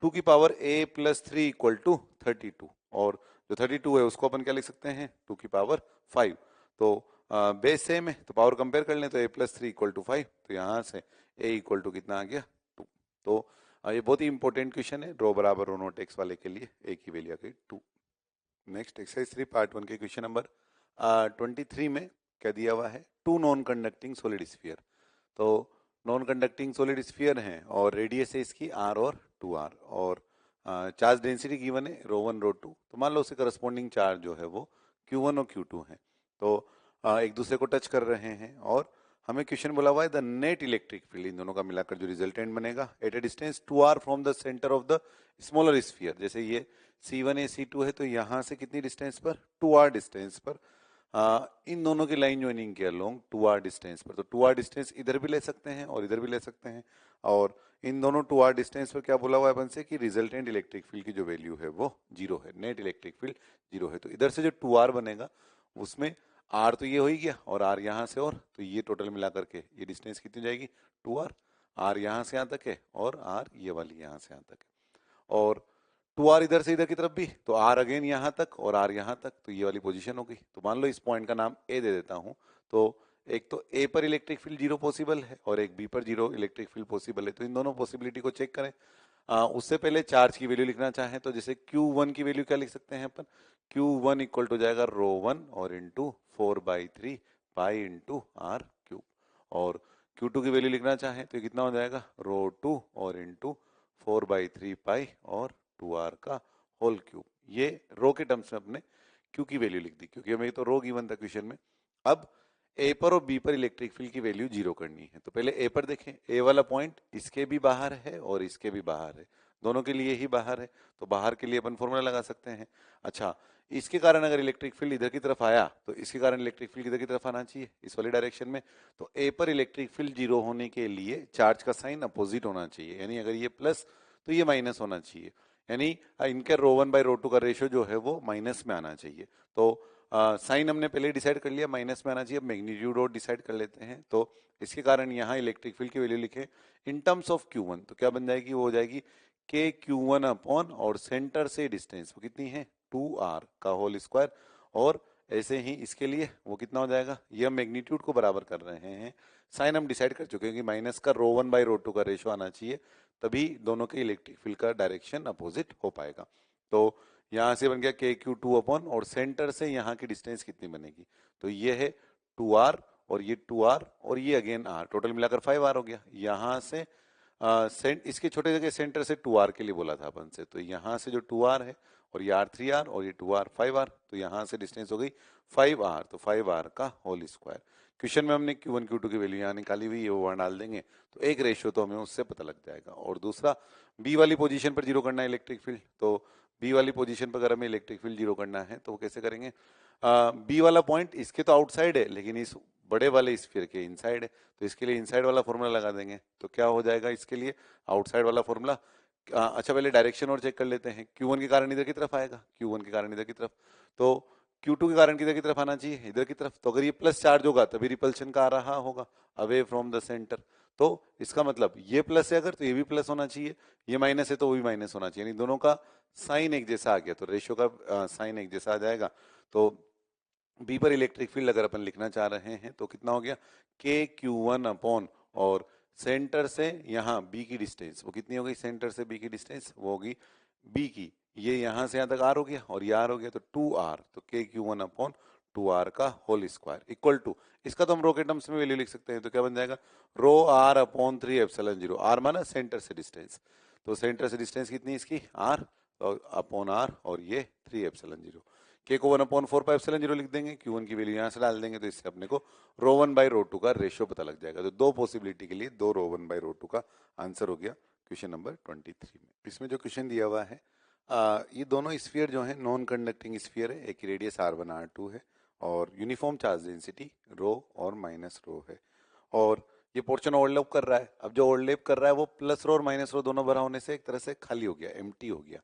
2 की पावर a+3 इक्वल टू 32, और जो 32 है उसको अपन क्या लिख सकते हैं 2 की पावर 5। तो बेस सेम है तो पावर कंपेयर कर लें, तो a+3 इक्वल टू 5, तो यहाँ से a इक्वल टू कितना आ गया 2। तो ये बहुत ही इंपॉर्टेंट क्वेश्चन है, रो बराबर रो नॉट एक्स वाले के लिए a की वैल्यू आ गई 2। नेक्स्ट एक्सरसाइज 3 पार्ट 1 के क्वेश्चन नंबर 23 में क्या दिया हुआ है, 2 नॉन कंडक्टिंग सॉलिड स्फीयर। तो नॉन कंडक्टिंग सॉलिड स्फीयर हैं और रेडियस है इसकी r और 2r, और चार्ज डेंसिटी गिवन है ρ1 ρ2, तो मान लो उससे करस्पॉन्डिंग चार्ज जो है वो q1 और q2 है। तो एक दूसरे को टच कर रहे हैं और हमें क्वेश्चन बोला हुआ है द नेट इलेक्ट्रिक फील्ड, इन दोनों का मिलाकर जो रिजल्टेंट बनेगा at a distance 2r from the centre of the smaller sphere. जैसे ये C1 है C2 है, तो यहाँ से कितनी डिस्टेंस पर 2r डिस्टेंस पर, इन दोनों की लाइन ज्वाइनिंग के अलोंग 2r डिस्टेंस पर, तो 2r डिस्टेंस इधर भी ले सकते हैं और इधर भी ले सकते हैं। और इन दोनों 2r डिस्टेंस पर क्या बोला हुआ है अपन से कि रिजल्टेंट इलेक्ट्रिक फील्ड की जो वैल्यू है वो 0 है, नेट इलेक्ट्रिक फील्ड 0 है। तो इधर से जो 2r बनेगा उसमें r तो ये हो ही गया और r यहाँ से, और तो ये टोटल मिला करके ये डिस्टेंस कितनी जाएगी 2r, r यहाँ से यहाँ तक है और r ये वाली यहाँ से यहाँ तक है, और 2r इधर से इधर की तरफ भी, तो r अगेन यहाँ तक और r यहाँ तक, तो ये वाली पोजीशन हो गई। तो मान लो इस पॉइंट का नाम a दे देता हूँ, तो एक तो a पर इलेक्ट्रिक फील्ड 0 पॉसिबल है और एक b पर 0 इलेक्ट्रिक फील्ड पॉसिबल है, तो इन दोनों पॉसिबिलिटी को चेक करें। उससे पहले चार्ज की वैल्यू लिखना चाहें तो जैसे q1 की वैल्यू क्या लिख सकते हैं अपन, q1 इक्वल टू जाएगा ρ1 और into 4/3 pi into r cube, और q2 की वैल्यू लिखना चाहें तो ये कितना हो जाएगा ρ2 और इंटू 4/3 पाई और 2r का होल क्यूब। ये रो के टर्म्स में अपने q की वैल्यू लिख दी क्योंकि हमें तो रो गिवन था क्वेश्चन में। अब a पर और b पर इलेक्ट्रिक फील्ड की वैल्यू 0 करनी है, तो पहले a पर देखें, a वाला पॉइंट इसके भी बाहर है और इसके भी बाहर है, दोनों के लिए ही बाहर है, तो बाहर के लिए अपन फॉर्मूला लगा सकते हैं। अच्छा, इसके कारण अगर इलेक्ट्रिक फील्ड इधर की तरफ आया तो इसके कारण इलेक्ट्रिक फील्ड इधर की तरफ आना चाहिए इस वाली डायरेक्शन में, तो a पर इलेक्ट्रिक फील्ड 0 होने के लिए चार्ज का साइन अपोजिट होना चाहिए, यानी अगर ये प्लस तो ये माइनस होना चाहिए, यानी इनके ρ1/ρ2 का रेशियो जो है वो माइनस में आना चाहिए। तो साइन हमने पहले डिसाइड कर लिया माइनस में आना चाहिए, अब मैग्नीट्यूड और डिसाइड कर लेते हैं। तो इसके कारण यहाँ इलेक्ट्रिक फील्ड की वैल्यू लिखे इन टर्म्स ऑफ q1, तो क्या बन जाएगी, वो हो जाएगी k q1 अपॉन और सेंटर से डिस्टेंस वो कितनी है 2r का होल स्क्वायर, और ऐसे ही इसके लिए वो कितना हो जाएगा, ये हम मैग्नीट्यूड को बराबर कर रहे हैं, साइन हम डिसाइड कर चुके हैं कि माइनस का ρ1/ρ2 का रेशियो आना चाहिए, तभी दोनों के इलेक्ट्रिक फील्ड का डायरेक्शन अपोजिट हो पाएगा। तो यहाँ से बन गया KQ2 अपॉन और सेंटर से यहाँ की डिस्टेंस कितनी बनेगी, तो ये है 2r और ये 2r और ये अगेन r, टोटल मिलाकर 5r हो गया। यहाँ से इसके छोटे जगह सेंटर से 2r के लिए बोला था अपन से, तो यहाँ से जो 2r है और ये r 3r और ये 2r 5r, तो यहाँ से डिस्टेंस हो गई 5r, तो 5r का होल स्क्वायर। क्वेश्चन में हमने Q1 Q2 की वैल्यू यहाँ निकाली हुई है, वो वहाँ डाल देंगे तो एक रेशियो तो हमें उससे पता लग जाएगा। और दूसरा बी वाली पोजीशन पर जीरो करना है इलेक्ट्रिक फील्ड, तो बी वाली पोजीशन पर अगर हमें इलेक्ट्रिक फील्ड जीरो करना है तो वो कैसे करेंगे? बी वाला पॉइंट इसके तो आउटसाइड है लेकिन इस बड़े वाले स्फीयर के इनसाइड है, तो इसके लिए इनसाइड वाला फॉर्मूला लगा देंगे। तो क्या हो जाएगा इसके लिए आउटसाइड वाला फॉर्मूला? अच्छा पहले डायरेक्शन और चेक कर लेते हैं। Q1 के कारण इधर की तरफ आएगा, Q1 के कारण इधर की तरफ, तो Q2 के कारण किधर की तरफ आना चाहिए? इधर की तरफ। तो अगर ये प्लस चार्ज होगा तभी रिपल्शन का आ रहा होगा, अवे फ्रॉम द सेंटर। तो इसका मतलब ये प्लस है अगर, तो ये भी प्लस होना चाहिए, ये माइनस है तो वो भी माइनस होना चाहिए, यानी दोनों का साइन एक जैसा आ गया, तो रेशियो का साइन एक जैसा आ जाएगा। तो बी पर इलेक्ट्रिक फील्ड अगर अपन लिखना चाह रहे हैं तो कितना हो गया? KQ1 अपॉन, और सेंटर से यहाँ बी की डिस्टेंस वो कितनी हो गई? सेंटर से बी की डिस्टेंस वो होगी बी की, ये यहाँ से यहाँ तक आर हो गया और ये आर हो गया, तो 2r, तो KQ1 अपॉन 2r का होल स्क्वायर इक्वल टू, इसका तो हम रो के टर्म्स में वैल्यू लिख सकते हैं, तो क्या बन जाएगा? Rho R upon 3 epsilon 0, are माना सेंटर से डिस्टेंस, तो सेंटर से डिस्टेंस कितनी इसकी? आर, अपॉन आर, और ये 3 एप्सिलॉन 0। के को 1/4 एप्सिलॉन 0 लिख देंगे, Q1 की वैल्यू यहाँ से डाल देंगे, तो इससे अपने को रो 1 बाई रो 2 का रेशियो पता लग जाएगा। तो दो पॉसिबिलिटी के लिए दो रो 1 बाई रो 2 का आंसर हो गया क्वेश्चन नंबर 23 में। इसमें जो क्वेश्चन दिया हुआ है, ये दोनों स्फीयर जो है नॉन कंडक्टिंग स्फीयर है, एक की रेडियस R1 R2 है और यूनिफॉर्म चार्ज डेंसिटी रो और माइनस रो है, और ये पोर्शन ओवरलैप कर रहा है। अब जो ओवरलैप कर रहा है वो प्लस रो और माइनस रो दोनों भरा होने से एक तरह से खाली हो गया, एम्प्टी हो गया।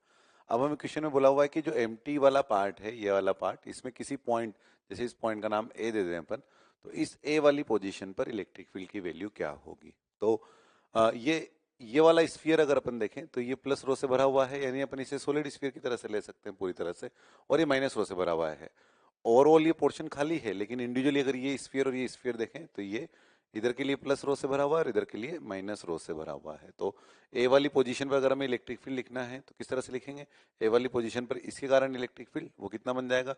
अब हमें क्वेश्चन में बोला हुआ है कि जो एम्प्टी वाला पार्ट है, ये वाला पार्ट, इसमें किसी पॉइंट, जैसे इस पॉइंट का नाम ए दे दें अपन, तो इस ए वाली पोजीशन पर इलेक्ट्रिक फील्ड की वैल्यू क्या होगी? तो ये वाला स्फीयर अगर अपन देखें तो ये प्लस रो से भरा हुआ है, यानी अपन इसे सॉलिड स्फीयर की तरह से ले सकते हैं पूरी तरह से, और ये माइनस रो से भरा हुआ है। ओवरऑल ये पोर्शन खाली है, लेकिन इंडिविजुअली अगर ये स्फीयर और ये स्फीयर देखें तो ये इधर के लिए प्लस रो से भरा हुआ है और इधर के लिए माइनस रो से भरा हुआ है। तो ए वाली पोजीशन पर अगर हमें इलेक्ट्रिक फील्ड लिखना है तो किस तरह से लिखेंगे? ए वाली पोजीशन पर इसके कारण इलेक्ट्रिक फील्ड वो कितना बन जाएगा?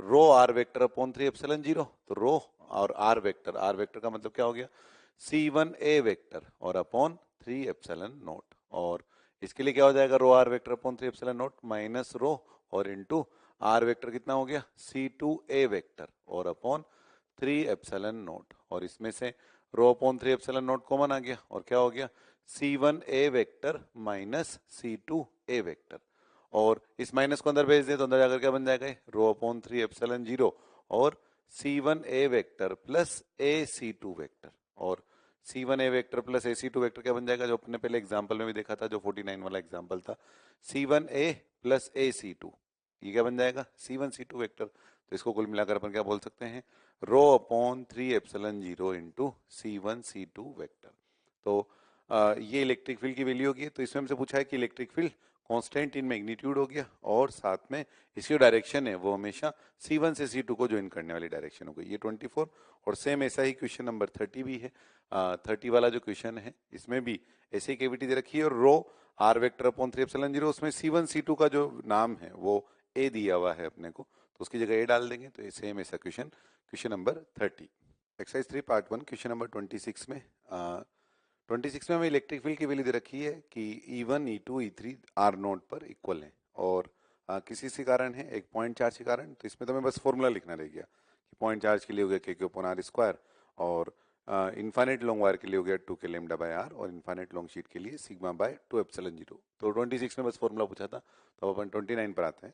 Rho R vector upon 3 epsilon 0, तो रो और आर वेक्टर का मतलब क्या हो गया? C1 A वेक्टर और अपॉन 3 एप्सिलॉन नोट, और इसके लिए क्या हो जाएगा? Rho R vector upon 3 epsilon naught minus rho और इनटू आर वेक्टर कितना हो गया? C2A वेक्टर और अपॉन 3 एप्सिलॉन नोट, और इसमें से rho upon 3 epsilon naught common आ गया और क्या हो गया? C1A vector minus C2A vector, और इस माइनस को अंदर भेज दे तो अंदर जाकर क्या बन जाएगा? रो अपॉन 3 एप्सिलॉन 0 और C1A vector plus AC2 vector, और C1A vector plus AC2 vector क्या बन जाएगा? जो अपने पहले एग्जांपल में भी देखा था, जो 49 वाला एग्जांपल था, C1A प्लस AC2, ये क्या बन जाएगा? C1 C2 vector. तो इसको कुल मिलाकर अपन क्या बोल सकते हैं? रो upon 3 epsilon 0 into C1 C2 vector. तो ये इलेक्ट्रिक फील्ड की वैल्यू होगी। तो इसमें हमसे पूछा है कि electric field constant in magnitude हो गया, और साथ में इसकी डायरेक्शन है वो हमेशा C1 से C2 को ज्वाइन करने वाली डायरेक्शन हो गई, ये 24। और सेम ऐसा ही क्वेश्चन नंबर 30 भी है। 30 वाला जो क्वेश्चन है इसमें भी ऐसी कैविटी दे रखी है, और रो आर वेक्टर अपॉन 3 एप्सिलॉन 0, उसमें C1 C2 का जो नाम है वो ए दिया हुआ है अपने को, तो उसकी जगह ए डाल देंगे। तो सेम ऐसा question number 30। Exercise 3 part 1 question number 26 में 26 में हमें इलेक्ट्रिक फील्ड की वैल्यू दे रखी है कि E1 E2 E3 R note पर इक्वल है, और किसी से कारण है एक पॉइंट चार्ज के कारण, तो इसमें तो हमें बस फॉर्मूला लिखना रह गया कि पॉइंट चार्ज के लिए हो गया K अपॉन R स्क्वायर, और इन्फाइनाइट लॉन्ग वायर के लिए हो गया 2K लैम्डा बाय R, और इन्फाइनाइट लॉन्ग शीट के लिए सिग्मा बाय 2 एप्सिलॉन 0। तो 26 में बस फॉर्मूला पूछा था, तो अपन 29 पर आते हैं।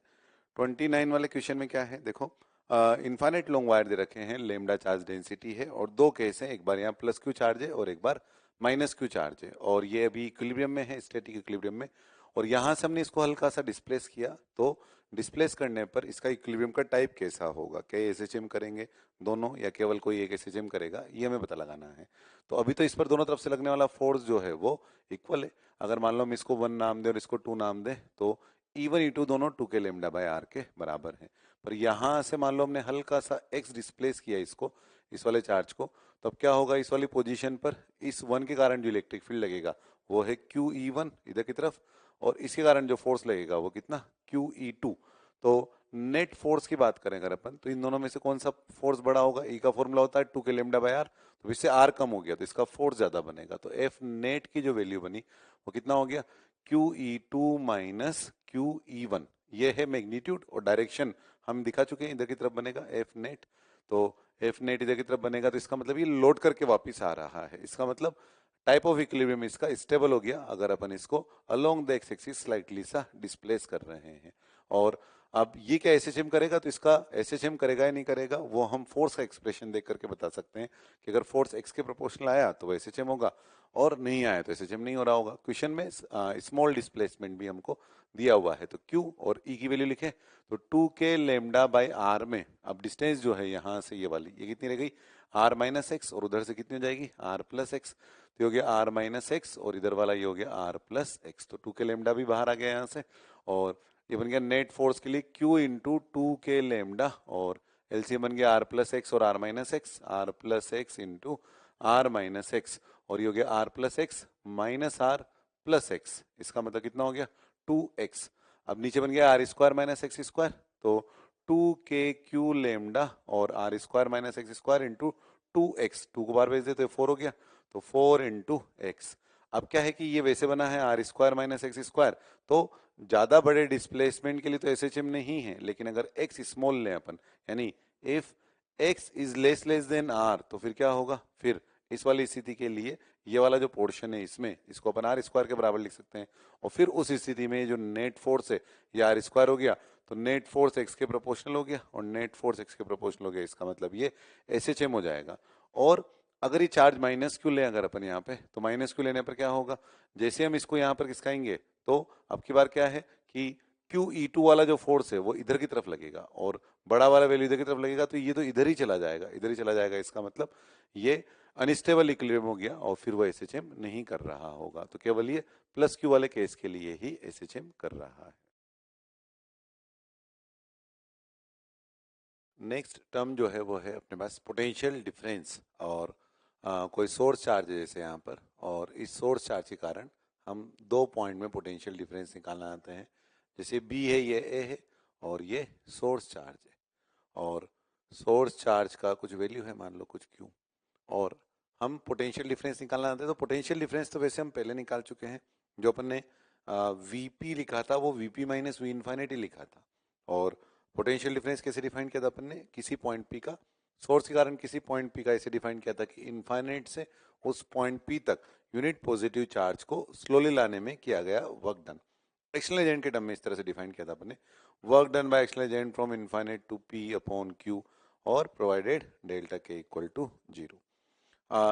29 वाले क्वेश्चन में क्या है देखो, इन्फाइनाइट लॉन्ग वायर दे रखे हैं, लेमडा चार्ज डेंसिटी है, और दो केस है, एक बार यहाँ प्लस क्यू चार्ज है और एक बार माइनस क्यू चार्ज है, और ये अभी इक्विलिब्रियम में है, स्टैटिक इक्विलिब्रियम में, और यहाँ से हमने इसको हल्का सा डिस्प्लेस किया, तो डिस्प्लेस करने पर इसका इक्विलिब्रियम का टाइप कैसा होगा? क्या एसएचएम करेंगे दोनों या केवल कोई एक एसएचएम करेगा, ये हमें पता लगाना है। तो अभी तो इस पर दोनों तरफ से लगने वाला फोर्स जो है वो इक्वल है। अगर मान लो हम इसको 1 नाम दें और इसको 2 नाम दें, तो E1 E2 दोनों 2K लैम्डा बाय R के बराबर है। पर यहाँ से मान लो हमने हल्का सा x डिस्प्लेस किया इसको, इस वाले चार्ज को, तो अब क्या होगा? इस वाली पोजीशन पर इस 1 के कारण जो इलेक्ट्रिक फील्ड लगेगा वो है QE1 इधर की तरफ, और इसके कारण जो फोर्स लगेगा वो कितना? QE2। तो नेट फोर्स की बात करें अगर अपन, तो इन दोनों में से कौन सा फोर्स बड़ा होगा? E का फॉर्मूला होता है 2K लैम्डा बाय R, तो इससे R कम हो गया तो इसका फोर्स ज्यादा बनेगा, तो F नेट की जो वैल्यू बनी वो कितना हो गया? QE2 माइनस QE1, ये है मैग्नीट्यूड, और डायरेक्शन हम दिखा चुके हैं, इधर की तरफ बनेगा F नेट। तो एफ नेट इधर की तरफ बनेगा, तो इसका मतलब ये लोड करके वापस आ रहा है। इसका मतलब टाइप ऑफ इक्विलिब्रियम इसका स्टेबल हो गया अगर अपन इसको along the x axis slightly सा डिस्प्लेस कर रहे हैं। और अब ये क्या एसएचएम करेगा, तो इसका एसएचएम करेगा या नहीं करेगा वो हम फोर्स का एक्सप्रेशन देख करके बता सकते हैं कि अगर फोर्स एक्स के प्रोपोर्शनल आया तो वो एसएचएम होगा, और नहीं आया तो एसएचएम नहीं हो रहा होगा। क्वेश्चन में स्मॉल डिस्प्लेसमेंट भी हमको दिया हुआ है, तो क्यू और ई की वैल्यू लिखे तो 2k लेमडा बाई आर में, अब डिस्टेंस जो है यहाँ से ये वाली ये कितनी रह गई आर माइनस एक्स, और उधर से कितनी हो जाएगी आर प्लस एक्स, तो ये हो गया आर माइनस एक्स और इधर वाला ये हो गया आर प्लस एक्स, तो 2k लेमडा भी बाहर आ गया यहाँ से, और ये बन गया नेट फोर्स के लिए Q इंटू 2k लेमडा, और एलसीएम बन गया आर प्लस एक्स और R minus X, R plus X into R minus X, और ये हो गया R plus X minus R plus X, इसका मतलब कितना हो गया 2x। अब नीचे बन गया R square minus X square, तो 2k Q लेमडा और R square minus X square into 2x, 2 को बाहर भेज दे तो 4 हो गया, तो 4 इंटू एक्स। अब क्या है कि ये वैसे बना है R square minus X square, तो ज्यादा बड़े डिस्प्लेसमेंट के लिए तो एसएचएम नहीं है, लेकिन अगर एक्स स्मॉल लें अपन, यानी if X is less than R, तो फिर क्या होगा, फिर इस वाली स्थिति के लिए ये वाला जो पोर्शन है इसमें इसको अपन आर स्क्वायर के बराबर लिख सकते हैं, और फिर उस स्थिति में जो नेट फोर्स है ये आर स्क्वायर हो गया, तो नेट फोर्स एक्स के प्रोपोर्शनल हो गया, और नेट फोर्स एक्स के प्रोपोर्शनल हो गया, इसका मतलब ये एसएचएम हो जाएगा। और अगर ये चार्ज माइनस क्यू लें अगर अपन यहाँ पे, तो माइनस क्यू लेने पर क्या होगा, जैसे हम इसको यहाँ पर खिसकाएंगे तो अब की बार क्या है कि क्यू ई टू वाला जो फोर्स है वो इधर की तरफ लगेगा, और बड़ा वाला वैल्यू इधर की तरफ लगेगा, तो ये तो इधर ही चला जाएगा, इधर ही चला जाएगा, इसका मतलब ये अनस्टेबल इक्विलिब्रियम हो गया और फिर वो एसएचएम नहीं कर रहा होगा, तो केवल ये प्लस क्यू वाले केस के लिए ही एसएचएम कर रहा है। नेक्स्ट टर्म जो है वो है अपने पास पोटेंशियल डिफरेंस, और कोई सोर्स चार्ज है जैसे यहाँ पर, और इस सोर्स चार्ज के कारण हम दो पॉइंट में पोटेंशियल डिफरेंस निकालना चाहते हैं, जैसे बी है ये ए है और ये सोर्स चार्ज है, और सोर्स चार्ज का कुछ वैल्यू है मान लो कुछ क्यू, और हम पोटेंशियल डिफरेंस निकालना चाहते हैं। तो पोटेंशियल डिफरेंस तो वैसे हम पहले निकाल चुके हैं, जो अपन ने वीपी लिखा था वो वीपी माइनस वी इन्फाइनिटी लिखा था, और पोटेंशियल डिफरेंस कैसे डिफाइन किया था अपन ने, किसी पॉइंट पी का सोर्स के कारण किसी पॉइंट पी का ऐसे डिफाइन किया था कि इनफाइनाइट से उस पॉइंट पी तक यूनिट पॉजिटिव चार्ज को स्लोली लाने में किया गया वर्क डन। एक्सटर्नल एजेंट के टर्म में इस तरह से डिफाइन किया था अपन ने, work done by external agent from infinite to P upon Q और provided delta K equal to 0।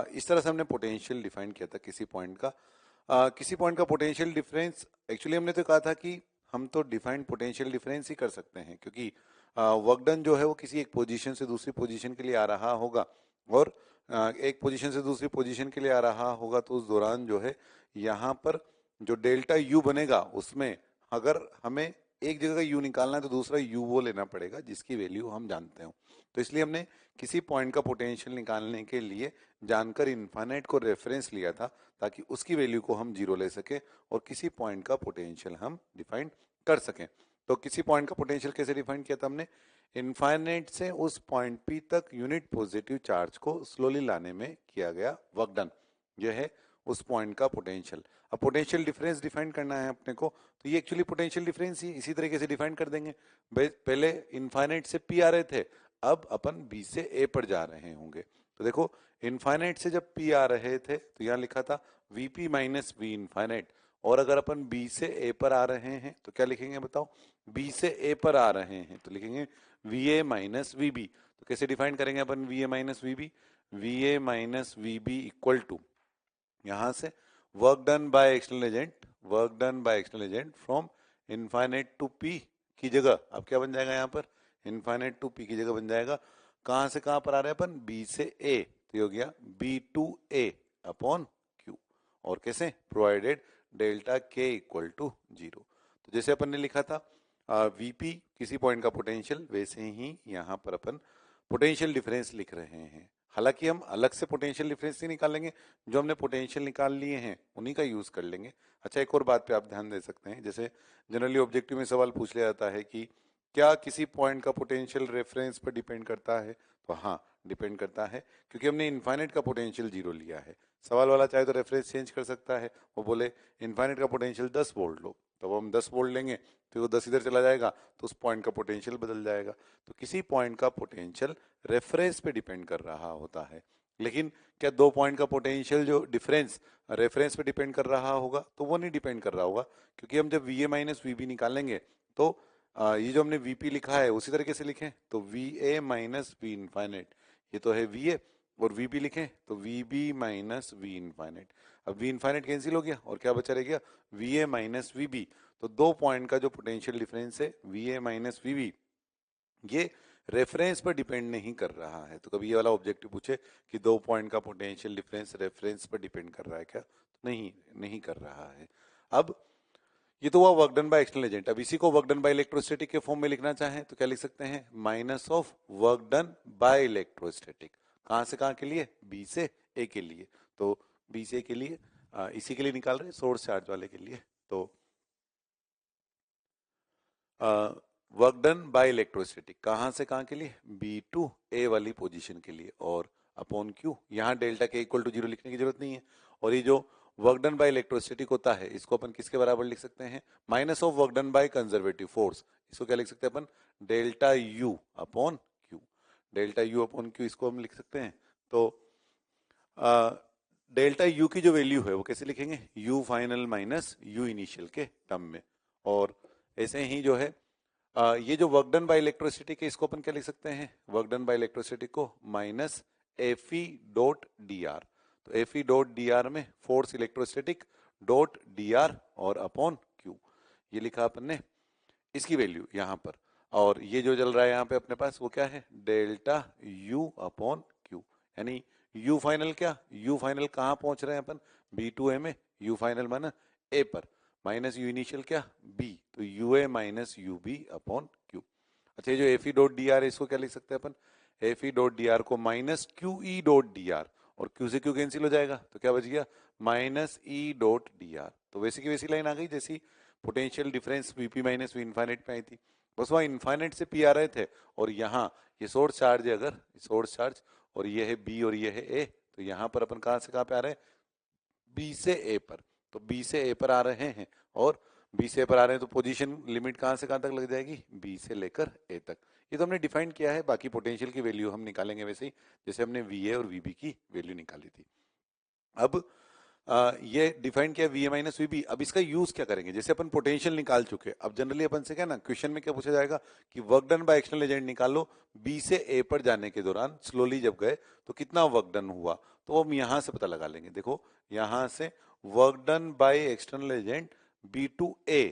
इस तरह से हमने पोटेंशियल डिफाइन किया था किसी पॉइंट का। किसी पॉइंट का पोटेंशियल डिफरेंस, एक्चुअली हमने तो कहा था कि हम तो डिफाइंड पोटेंशियल डिफरेंस ही कर सकते हैं, क्योंकि वर्क डन जो है वो किसी एक पोजीशन से दूसरी पोजीशन के लिए आ रहा होगा, और एक पोजीशन से दूसरी पोजीशन के लिए आ रहा होगा, तो उस दौरान जो है यहाँ पर जो डेल्टा यू बनेगा उसमें अगर हमें एक जगह का यू निकालना है तो दूसरा यू वो लेना पड़ेगा जिसकी वैल्यू हम जानते हो। तो इसलिए हमने किसी पॉइंट का पोटेंशियल निकालने के लिए जानकर इनफाइनाइट को रेफरेंस लिया था, ताकि उसकी वैल्यू को हम जीरो ले सके और किसी पॉइंट का पोटेंशियल हम डिफाइन कर सकें। तो किसी पॉइंट का पोटेंशियल कैसे डिफाइन किया था हमने, इनफाइनाइट से उस पॉइंट पी तक यूनिट पॉजिटिव चार्ज को स्लोली लाने में किया गया वर्क डन, यह है उस पॉइंट का पोटेंशियल। अब पोटेंशियल डिफरेंस डिफाइन करना है अपने को, तो ये एक्चुअली पोटेंशियल डिफरेंस ही इसी तरीके से डिफाइन कर देंगे। पहले इनफाइनाइट से पी आ रहे थे, अब अपन बी से ए पर जा रहे होंगे, तो देखो इनफाइनाइट से जब पी आ रहे थे तो यहाँ लिखा था वीपी माइनस वी इनफाइनाइट, और अगर अपन बी से ए पर आ रहे हैं तो क्या लिखेंगे बताओ, बी से ए पर आ रहे हैं तो लिखेंगे V A minus V B. तो कैसे डिफाइन करेंगे अपन V A minus V B, V A minus V B equal to यहां से work done by external agent, work done by external agent from infinite to P की जगह अब क्या बन जाएगा, यहाँ पर इनफाइनाइट टू पी की जगह बन जाएगा कहां से कहां पर आ रहे हैं अपन, बी से ए, तो ये हो गया B to A upon Q, और कैसे provided delta K equal to 0। तो जैसे अपन ने लिखा था वीपी किसी पॉइंट का पोटेंशियल, वैसे ही यहाँ पर अपन पोटेंशियल डिफरेंस लिख रहे हैं। हालांकि हम अलग से पोटेंशियल डिफरेंस नहीं निकालेंगे, जो हमने पोटेंशियल निकाल लिए हैं उन्हीं का यूज कर लेंगे। अच्छा, एक और बात पे आप ध्यान दे सकते हैं, जैसे जनरली ऑब्जेक्टिव में सवाल पूछ लिया जाता है कि क्या किसी पॉइंट का पोटेंशियल रेफरेंस पर डिपेंड करता है? तो हाँ, डिपेंड करता है, क्योंकि हमने इनफाइनाइट का पोटेंशियल 0 लिया है। सवाल वाला चाहे तो रेफरेंस चेंज कर सकता है, वो बोले इनफाइनाइट का पोटेंशियल 10 वोल्ट लो, तो हम 10 वोल्ट लेंगे तो वो 10 इधर चला जाएगा, तो उस पॉइंट का पोटेंशियल बदल जाएगा। तो किसी पॉइंट का पोटेंशियल रेफरेंस पे डिपेंड कर रहा होता है। लेकिन क्या दो पॉइंट का पोटेंशियल जो डिफरेंस रेफरेंस पे डिपेंड कर रहा होगा? तो वो नहीं डिपेंड कर रहा होगा, क्योंकि हम जब V A minus V B निकालेंगे तो ये जो हमने वीपी लिखा है उसी तरीके से लिखें, तो V A minus V infinite, ये तो है वी ए, और वीबी लिखें तो V B minus V infinite. अब वी इनफाइनाइट कैंसिल हो गया और क्या बचा रह गया? V A minus V B. तो दो पॉइंट का जो पोटेंशियल डिफरेंस है V A minus V B, ये रेफरेंस पर डिपेंड नहीं कर रहा है। तो कभी ये वाला ऑब्जेक्टिव पूछे कि दो पॉइंट का पोटेंशियल डिफरेंस रेफरेंस पर डिपेंड कर रहा है क्या? तो नहीं, नहीं कर रहा है। अब ये तो हुआ work done by external agent. अब इसी को वर्क डन बाय इलेक्ट्रोस्टैटिक के फॉर्म में लिखना चाहें तो क्या लिख सकते हैं? Minus of work done by electrostatic. कहां से कहां के लिए? बी से ए के लिए। तो बी से ए के लिए इसी के लिए निकाल रहे हैं, सोर्स चार्ज वाले के लिए। तो वर्क डन बाय इलेक्ट्रोस्टैटिक कहां से कहां के लिए? बी टू ए वाली पोजीशन के लिए, और अपॉन क्यू, यहाँ डेल्टा के इक्वल टू 0 लिखने की जरूरत नहीं है। और ये जो वर्क डन बाय इलेक्ट्रोस्टैटिक होता है इसको अपन किसके बराबर लिख सकते हैं? Minus of work done by conservative force. इसको क्या लिख सकते हैं अपन? Delta U upon Q. Delta U upon Q इसको हम लिख सकते हैं। तो डेल्टा यू की जो वैल्यू है वो कैसे लिखेंगे? You final minus U initial के टर्म में। और ऐसे ही जो है ये जो वर्क डन बाय इलेक्ट्रोसिटी के इसको अपन क्या लिख सकते हैं? वर्क डन बाय इलेक्ट्रोसिटी को minus F E dot D R. तो F E dot D R में force electrostatic dot D R और अपॉन क्यू, ये लिखा अपन ने, इसकी वैल्यू यहाँ पर। और ये जो चल रहा है यहाँ पे अपने पास वो क्या है? Delta U upon Q. यानी यू फाइनल क्या? यू फाइनल कहाँ पहुंच रहे हैं अपन? बी टू ए में। यू फाइनल माना ए पर, माइनस यू इनिशियल क्या? बी। तो U A minus U B upon Q. अच्छा, ये जो F E dot D R है इसको क्या लिख सकते हैं अपन? F E dot D R को minus Q E dot D R, और क्यू से क्यू कैंसिल हो जाएगा तो क्या बच गया? Minus E dot D R. तो वैसी की वैसी लाइन आ गई जैसी potential difference VP minus V infinite पे आई थी। बस वहां इनफाइनाइट से पी आ रहे थे, और यहाँ ये सोर्स चार्ज है, अगर सोर्स चार्ज और ये है बी और ये है ए, तो यहाँ पर अपन कहाँ से कहाँ पे आ रहे हैं? बी से ए पर। तो बी से ए पर आ रहे हैं, और बी से ए पर आ रहे हैं तो पोजीशन लिमिट कहाँ से कहाँ तक लग जाएगी? बी से लेकर ए तक। ये तो हमने डिफाइन किया है, बाकी पोटेंशियल की वैल्यू हम निकालेंगे वैसे ही जैसे हमने वी ए और वी बी की वैल्यू निकाली थी। अब ये डिफाइन किया V A minus V B. अब इसका यूज क्या करेंगे? जैसे अपन पोटेंशियल निकाल चुके, अब जनरली अपन से क्या ना, क्वेश्चन में क्या पूछा जाएगा कि work done by external agent निकालो, बी से ए पर जाने के दौरान स्लोली जब गए तो कितना वर्क डन हुआ। तो हम यहां से पता लगा लेंगे। देखो यहां से work done by external agent B to A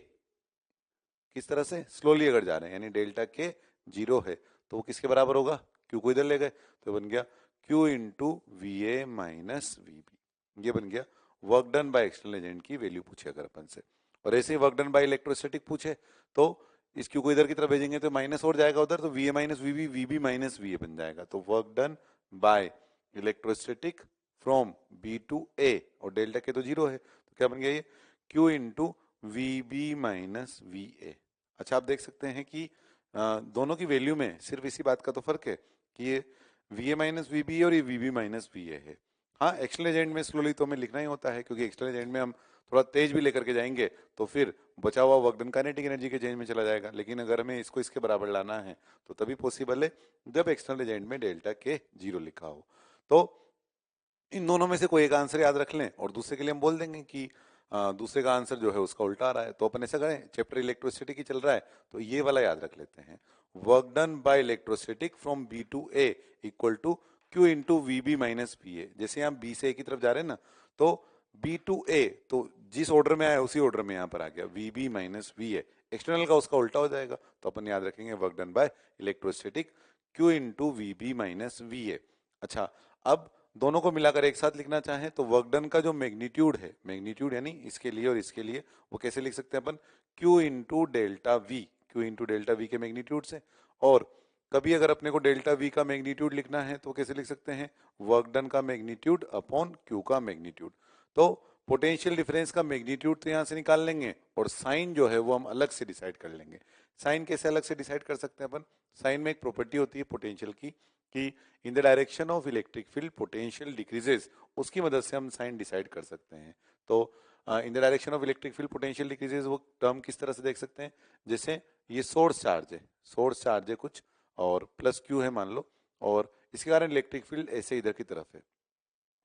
किस तरह से? स्लोली अगर जा रहे हैं, यानी डेल्टा के 0 है, तो वो किसके बराबर होगा? क्यू को इधर ले गए तो बन गया Q into V A minus V B. ये बन गया work done by external agent की वैल्यू पूछे अगर अपन से। और ऐसे ही वर्क डन बाय इलेक्ट्रोस्टैटिक पूछे तो इस क्यू को इधर की तरफ भेजेंगे तो माइनस और जाएगा उधर, तो V A minus V B minus V A बन जाएगा। तो work done by electrostatic from B to A, और डेल्टा के तो 0 है, तो क्या बन गया ये? Q into V B minus V A. अच्छा, आप देख सकते हैं कि दोनों की वैल्यू में सिर्फ इसी बात का तो फर्क है कि ये V A minus V B और ये V B minus V A है। हाँ, एक्सटर्नल एजेंट में स्लोली तो हमें लिखना ही होता है, क्योंकि एक्सटर्नल एजेंट में हम थोड़ा तेज भी लेकर के जाएंगे तो फिर बचा हुआ वर्क डन काइनेटिक एनर्जी के चेंज में चला जाएगा। लेकिन अगर हमें इसको इसके बराबर लाना है तो तभी पॉसिबल है जब एक्सटर्नल एजेंट में डेल्टा के 0 लिखा हो। तो इन दोनों में से कोई एक आंसर याद रख लें, और दूसरे के लिए हम बोल देंगे कि दूसरे का आंसर जो है उसका उल्टा आ रहा है। तो अपन ऐसा करें, चैप्टर इलेक्ट्रोसिटी की चल रहा है तो ये वाला याद रख लेते हैं, work done by electrostatic from B to A equal to Q into V B minus P A. जैसे यहाँ बी से ए की तरफ जा रहे हैं ना, तो बी टू ए, तो जिस ऑर्डर में आया उसी ऑर्डर में यहाँ पर आ गया V B minus V A. External का उसका उल्टा हो जाएगा, तो अपन याद रखेंगे work done by electrostatic Q into V B minus V A. अच्छा, अब दोनों को मिलाकर एक साथ लिखना चाहें तो वर्क डन का जो मैग्नीट्यूड है, मैग्नीट्यूड यानी इसके लिए और इसके लिए, वो कैसे लिख सकते हैं अपन? Q into delta we, Q into delta we के मैग्नीट्यूड से। और कभी अगर अपने को डेल्टा वी का मैग्नीट्यूड लिखना है तो कैसे लिख सकते हैं? वर्क डन का मैग्नीट्यूड अपॉन क्यू का मैग्नीट्यूड। तो पोटेंशियल डिफरेंस का मैग्नीट्यूड तो यहां से निकाल लेंगे, और साइन जो है वो हम अलग से डिसाइड कर लेंगे। साइन कैसे अलग से डिसाइड कर सकते हैं अपन? साइन में एक प्रॉपर्टी होती है पोटेंशियल की कि इन the direction of electric field potential decreases, उसकी मदद से हम साइन डिसाइड कर सकते हैं। तो इन the direction of electric field potential decreases वो टर्म किस तरह से देख सकते हैं? जैसे ये सोर्स चार्ज है, सोर्स चार्ज है कुछ और प्लस क्यू है मान लो, और इसके कारण इलेक्ट्रिक फील्ड ऐसे इधर की तरफ है।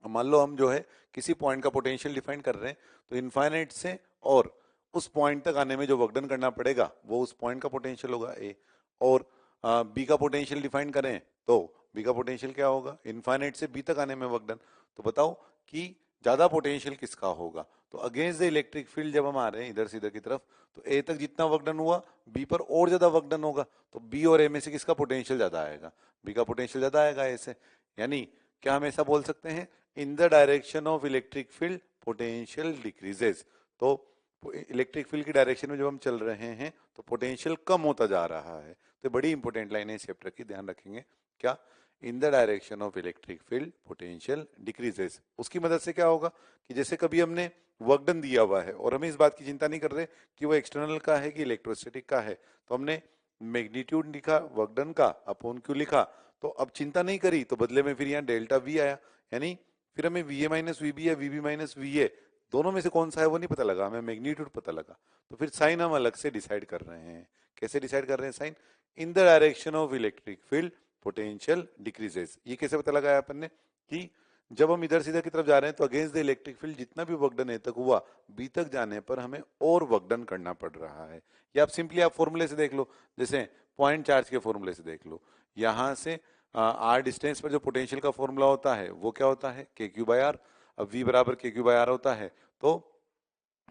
मान लो हम जो है किसी पॉइंट का पोटेंशियल डिफाइन कर रहे हैं, तो इनफाइनाइट से और उस पॉइंट तक आने में जो वर्क डन करना पड़ेगा वो उस पॉइंट का पोटेंशियल होगा ए, और बी का पोटेंशियल डिफाइन करें तो बी का पोटेंशियल क्या होगा? इनफाइनाइट से बी तक आने में वर्क डन। तो बताओ कि ज्यादा पोटेंशियल किसका होगा? तो अगेंस्ट द इलेक्ट्रिक फील्ड जब हम आ रहे हैं इधर से इधर की तरफ, तो ए तक जितना वर्क डन हुआ बी पर और ज्यादा वर्क डन होगा, तो बी और ए में से किसका पोटेंशियल ज्यादा आएगा? बी का पोटेंशियल ज्यादा आएगा ए से। यानी क्या हम ऐसा बोल सकते हैं? In the direction of electric field potential decreases. तो इलेक्ट्रिक फील्ड की डायरेक्शन में जब हम चल रहे हैं तो पोटेंशियल कम होता जा रहा है। तो बड़ी इंपॉर्टेंट लाइन है इस चैप्टर की, ध्यान रखेंगे। क्या? इन the direction of electric field potential decreases. उसकी मदद से क्या होगा कि जैसे कभी हमने वर्क डन दिया हुआ है और हमें इस बात की चिंता नहीं कर रहे कि वो एक्सटर्नल का है कि इलेक्ट्रोस्टैटिक का है, तो हमने मैग्नीट्यूड लिखा वर्क डन का अपॉन क्यू लिखा, तो अब चिंता नहीं करी, तो बदले में फिर यहाँ डेल्टा वी आया, यानी फिर हमें V A minus V B या V B minus V A दोनों में से कौन सा है वो नहीं पता लगा, हमें मैग्नीट्यूड पता लगा। तो फिर साइन हम अलग से डिसाइड कर रहे हैं। कैसे डिसाइड कर रहे हैं sign? In the direction of electric field potential decreases. ये कैसे पता लगाया अपन ने कि जब हम इधर से इधर की तरफ जा रहे हैं तो अगेंस्ट द इलेक्ट्रिक फील्ड जितना भी वर्क डन ए तक हुआ, बी तक जाने पर हमें और वर्क डन करना पड़ रहा है। या आप सिंपली आप फॉर्मूले से देख लो, जैसे पॉइंट चार्ज के फॉर्मूले से देख लो। यहां से आर डिस्टेंस पर जो पोटेंशियल का फॉर्मूला होता है वो क्या होता है? के क्यू बाय आर। अब v बराबर के क्यू बाय आर होता है, तो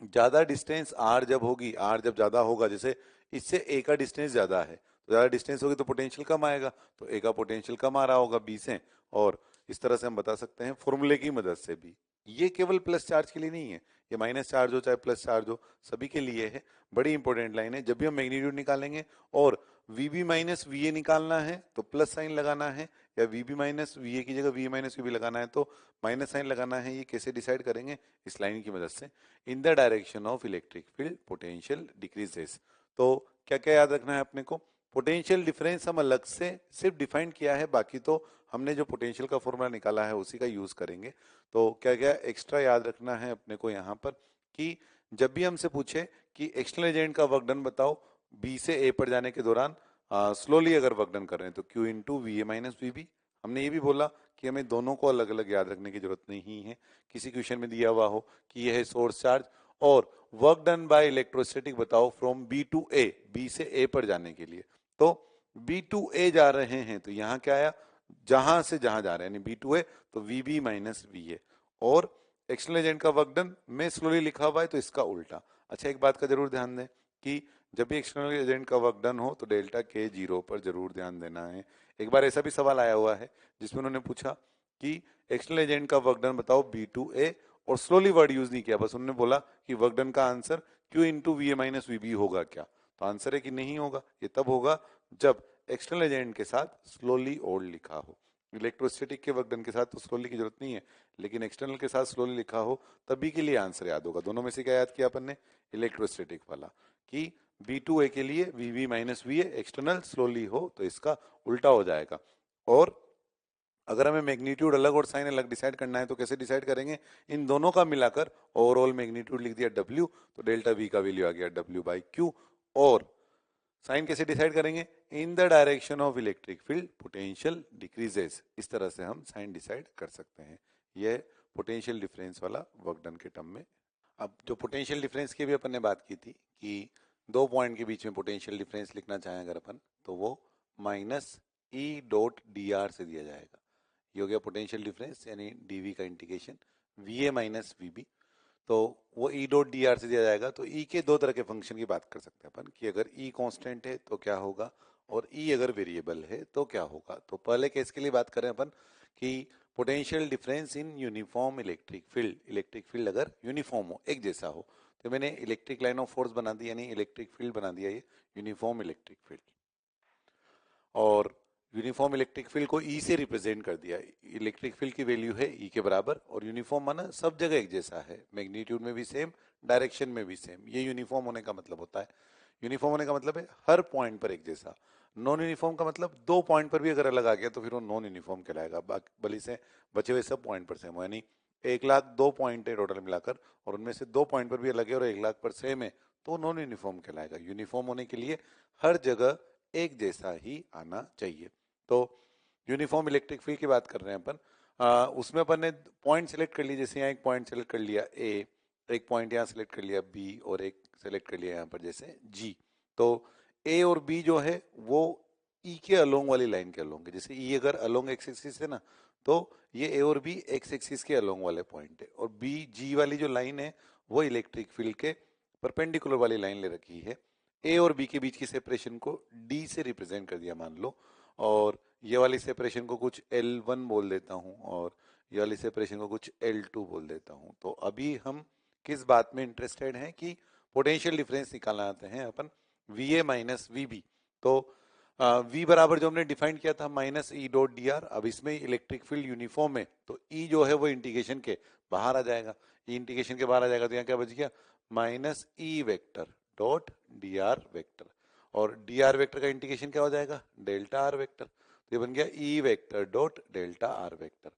ज्यादा डिस्टेंस आर जब होगी, आर जब ज्यादा होगा, जैसे इससे ए का डिस्टेंस ज्यादा है, तो ज्यादा डिस्टेंस होगी तो पोटेंशियल कम आएगा, तो ए का पोटेंशियल कम आ रहा होगा बी से। और इस तरह से हम बता सकते हैं फॉर्मूले की मदद से भी। ये केवल प्लस चार्ज के लिए नहीं है, ये माइनस चार्ज हो चाहे प्लस चार्ज हो सभी के लिए है। बड़ी इंपॉर्टेंट लाइन है। जब भी हम मैग्नीट्यूड निकालेंगे और वीबी माइनस वी ए निकालना है तो प्लस साइन लगाना है, या वीबी माइनस वी ए की जगह वी माइनस वीबी लगाना है तो माइनस साइन लगाना है। ये कैसे डिसाइड करेंगे? इस लाइन की मदद से। इन the direction of electric field potential decreases. तो क्या क्या याद रखना है अपने को? पोटेंशियल डिफरेंस हम अलग से सिर्फ डिफाइन किया है, बाकी तो हमने जो पोटेंशियल का फॉर्मूला निकाला है उसी का यूज करेंगे। तो क्या क्या एक्स्ट्रा याद रखना है अपने को यहाँ पर कि जब भी हमसे पूछे कि एक्सटर्नल एजेंट का वर्क डन बताओ बी से ए पर जाने के दौरान, स्लोली अगर वर्क डन कर रहे हैं तो Q into V A minus V B. हमने ये भी बोला कि हमें दोनों को अलग अलग याद रखने की जरूरत नहीं है। किसी क्वेश्चन में दिया हुआ हो कि यह है सोर्स चार्ज और वर्क डन बाय इलेक्ट्रोस्टैटिक बताओ from B to A, B से ए पर जाने के लिए, तो बी टू ए जा रहे हैं तो यहाँ क्या आया? जहां से जहां जा रहे हैं बी टू ए, तो V B minus V A. और एक्सटर्नल एजेंट का वर्क डन में स्लोली लिखा हुआ है तो इसका उल्टा। अच्छा, एक बात का जरूर ध्यान दें कि जब भी एक्सटर्नल एजेंट का वर्क डन हो तो डेल्टा के जीरो पर जरूर ध्यान देना है। एक बार ऐसा भी सवाल आया हुआ है जिसमें उन्होंने पूछा कि एक्सटर्नल एजेंट का वर्क डन बताओ बी टू ए, और स्लोली वर्ड यूज नहीं किया, बस उन्होंने बोला कि वर्क डन का answer Q into V A minus V B होगा क्या? तो आंसर है कि नहीं होगा। ये तब होगा जब एक्सटर्नल एजेंट के साथ स्लोली और लिखा हो। इलेक्ट्रोस्टैटिक के वर्क डन के साथ तो स्लोली की जरूरत नहीं है, लेकिन एक्सटर्नल के साथ स्लोली लिखा हो तभी के लिए आंसर याद होगा। दोनों में से क्या याद किया अपन ने? इलेक्ट्रोस्टैटिक वाला कि बी टू ए के लिए V V minus V A, external slowly हो तो इसका उल्टा हो जाएगा। और अगर हमें मैग्नीट्यूड अलग और साइन अलग डिसाइड करना है तो कैसे डिसाइड करेंगे? इन दोनों का मिलाकर ओवरऑल मैग्नीट्यूड लिख दिया W, तो डेल्टा V का वैल्यू आ गया W बाई Q। और साइन कैसे डिसाइड करेंगे? इन the direction of electric field potential decreases. इस तरह से हम साइन डिसाइड कर सकते हैं। यह पोटेंशियल डिफरेंस वाला वर्क डन के टर्म में। अब जो पोटेंशियल डिफरेंस की भी अपन ने बात की थी कि दो पॉइंट के बीच में पोटेंशियल डिफरेंस लिखना चाहें अगर अपन, तो वो minus E dot D R से दिया जाएगा। ये हो गया पोटेंशियल डिफरेंस, यानी डीवी का integration V A minus V B. तो वो ई डॉट डी आर से दिया जाएगा। तो ई के दो तरह के फंक्शन की बात कर सकते हैं अपन कि अगर ई कांस्टेंट है तो क्या होगा और ई अगर वेरिएबल है तो क्या होगा। तो पहले केस के लिए बात करें अपन कि potential difference in uniform electric field, electric field अगर यूनिफॉर्म हो, एक जैसा हो, तो मैंने इलेक्ट्रिक लाइन ऑफ फोर्स बना दी, यानी इलेक्ट्रिक फील्ड बना दिया ये यूनिफॉर्म इलेक्ट्रिक फील्ड। और यूनिफॉर्म इलेक्ट्रिक फील्ड को ई से रिप्रेजेंट कर दिया। इलेक्ट्रिक फील्ड की वैल्यू है ई के बराबर, और यूनिफॉर्म माना सब जगह एक जैसा है, मैग्नीट्यूड में भी सेम, डायरेक्शन में भी सेम। ये यूनिफॉर्म होने का मतलब होता है। यूनिफॉर्म होने का मतलब है हर पॉइंट पर एक जैसा। नॉन यूनिफॉर्म का मतलब 2 पॉइंट पर भी अगर अलग आ गया तो फिर वो नॉन यूनिफॉर्म कहलाएगा, भले से बचे हुए सब पॉइंट पर सेम हो। यानी 1,00,000 2 पॉइंट है टोटल मिलाकर और उनमें से 2 पॉइंट पर भी अलग है और 1,00,000 पर सेम है तो नॉन यूनिफॉर्म कहलाएगा। यूनिफॉर्म होने के लिए हर जगह एक जैसा ही आना चाहिए। तो यूनिफॉर्म इलेक्ट्रिक फील्ड की बात कर रहे हैं अपन। उसमें अपन ने पॉइंट सेलेक्ट कर लिया, जैसे यहाँ एक पॉइंट सेलेक्ट कर लिया ए, एक पॉइंट यहाँ सेलेक्ट कर लिया बी और एक सेलेक्ट कर लिया यहाँ पर जैसे जी। तो ए और बी जो है वो ई के अलोंग वाली लाइन के अलोंग है। जैसे ई अगर अलोंग एक्स एक्सिस है ना तो ये ए और बी एक्स एक्सिस के अलोंग वाले पॉइंट है और बी जी वाली जो लाइन है वो इलेक्ट्रिक फील्ड के परपेंडिकुलर वाली लाइन ले रखी है। ए और बी के बीच की सेपरेशन को डी से रिप्रेजेंट कर दिया मान लो, और ये वाली सेपरेशन को कुछ L1 बोल देता हूँ और ये वाली सेपरेशन को कुछ L2 बोल देता हूँ। तो अभी हम किस बात में इंटरेस्टेड हैं कि पोटेंशियल डिफरेंस निकालना आते हैं अपन VA माइनस VB। तो V बराबर जो हमने डिफाइन किया था minus E dot D are, अब इसमें इलेक्ट्रिक फील्ड यूनिफॉर्म है तो E जो है वो इंटीग्रेशन के बाहर आ जाएगा। E इंटीग्रेशन के बाहर आ जाएगा तो यहाँ क्या बच गया minus E vector dot D are vector, और डी आर वेक्टर का इंटीग्रेशन क्या हो जाएगा डेल्टा आर वेक्टर, तो ये बन गया E vector dot delta R vector.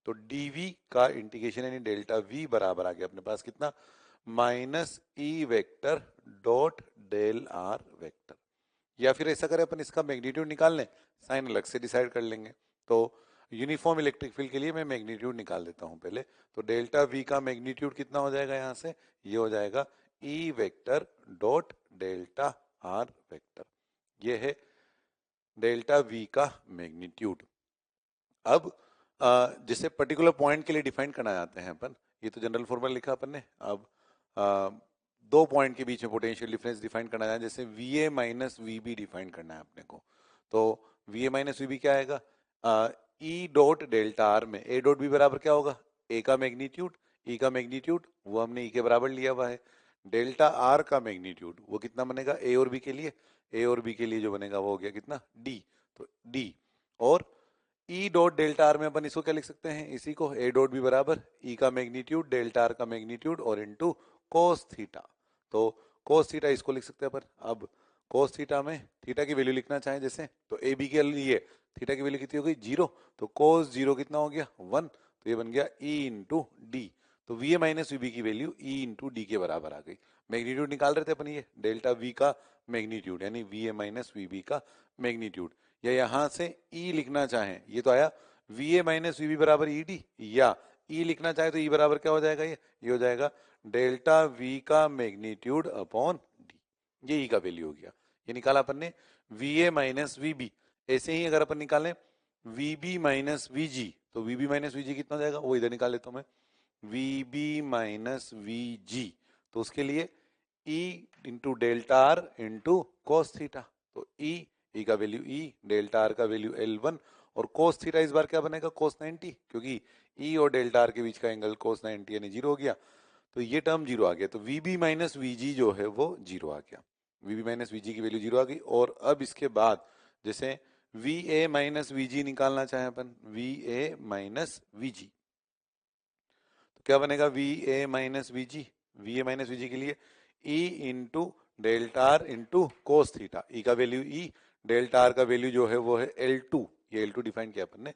तो डीवी का इंटीग्रेशन यानी डेल्टा वी बराबर आ गया अपने पास कितना minus E vector dot del R vector. या फिर ऐसा करें अपन इसका मैग्नीट्यूड निकाल लें, साइन अलग से डिसाइड कर लेंगे। तो यूनिफॉर्म इलेक्ट्रिक फील्ड के लिए मैं मैग्नीट्यूड निकाल देता हूं पहले। तो डेल्टा वी का मैग्नीट्यूड कितना हो जाएगा यहाँ से, ये हो जाएगा ई vector dot delta R vector, ये है डेल्टा वी का मैग्नीट्यूड। अब जैसे पर्टिकुलर पॉइंट के लिए डिफाइन करना चाहते हैं अपन, ये तो जनरल फॉर्मूला लिखा अपन ने। अब दो पॉइंट के बीच में पोटेंशियल डिफरेंस डिफाइन करना है, जैसे VA माइनस VB डिफाइन करना है अपने को। तो VA माइनस VB क्या आएगा, ई डॉट डेल्टा आर में ए डॉट बी बराबर क्या होगा ए का मैग्नीट्यूड, ई का मैग्नीट्यूड वो हमने ई के बराबर लिया हुआ है, डेल्टा आर का मैग्नीट्यूड वो कितना बनेगा ए और बी के लिए, ए और बी के लिए जो बनेगा वो हो गया कितना डी, तो डी। और ई डॉट डेल्टा आर में अपन इसको क्या लिख सकते हैं, इसी को ए डॉट बी बराबर ई का मैग्नीट्यूड डेल्टा आर का मैग्नीट्यूड और इनटू कोस थीटा। तो कोस थीटा इसको लिख सकते हैं अपन। अब कोस थीटा में थीटा की वैल्यू लिखना चाहें जैसे, तो ए बी के लिए थीटा की वैल्यू कितनी हो गई 0, तो कोस 0 कितना हो गया 1, तो ये बन गया ई इंटू डी। तो वी ए माइनस वी की वैल्यू ई इंटू डी के बराबर आ गई। मैग्नीट्यूड निकाल रहे थे अपन, ये डेल्टा वी का मैग्नीट्यूड यानी वी ए माइनस वी का मैग्नीट्यूड, या यहां से E लिखना चाहें, ये तो आया VA माइनस VB बराबर ED, या E लिखना चाहे तो E बराबर क्या हो जाएगा, ये हो जाएगा डेल्टा V का मैग्नीट्यूड अपॉन D, ये E का वैल्यू हो गया। ये निकाला अपन ने VA माइनस VB। ऐसे ही अगर अपन निकालें VB माइनस VG, तो VB माइनस VG कितना हो जाएगा, वो इधर निकाल लेता हूं मैं, VB माइनस VG, तो उसके लिए E into delta R into cos theta. तो ई का वैल्यू ई, डेल्टा आर का वैल्यू L1 और कोस थीटा इस बार क्या बनेगा कोस 90, क्योंकि ई और डेल्टा आर के बीच का एंगल कोस 90 यानी 0 हो गया, तो ये टर्म 0 आ गया। तो VB माइनस VG जो है वो 0 आ गया, VB माइनस VG की वैल्यू 0 आ गई। और अब इसके बाद जैसे VA माइनस VG निकालना चाहे अपन, VA माइनस VG तो क्या बनेगा VA minus VG, VA minus VG के लिए E into delta R into cos theta, E का वैल्यू ई, डेल्टा आर का वैल्यू जो है वो है L2, ये L2 डिफाइन किया अपन ने,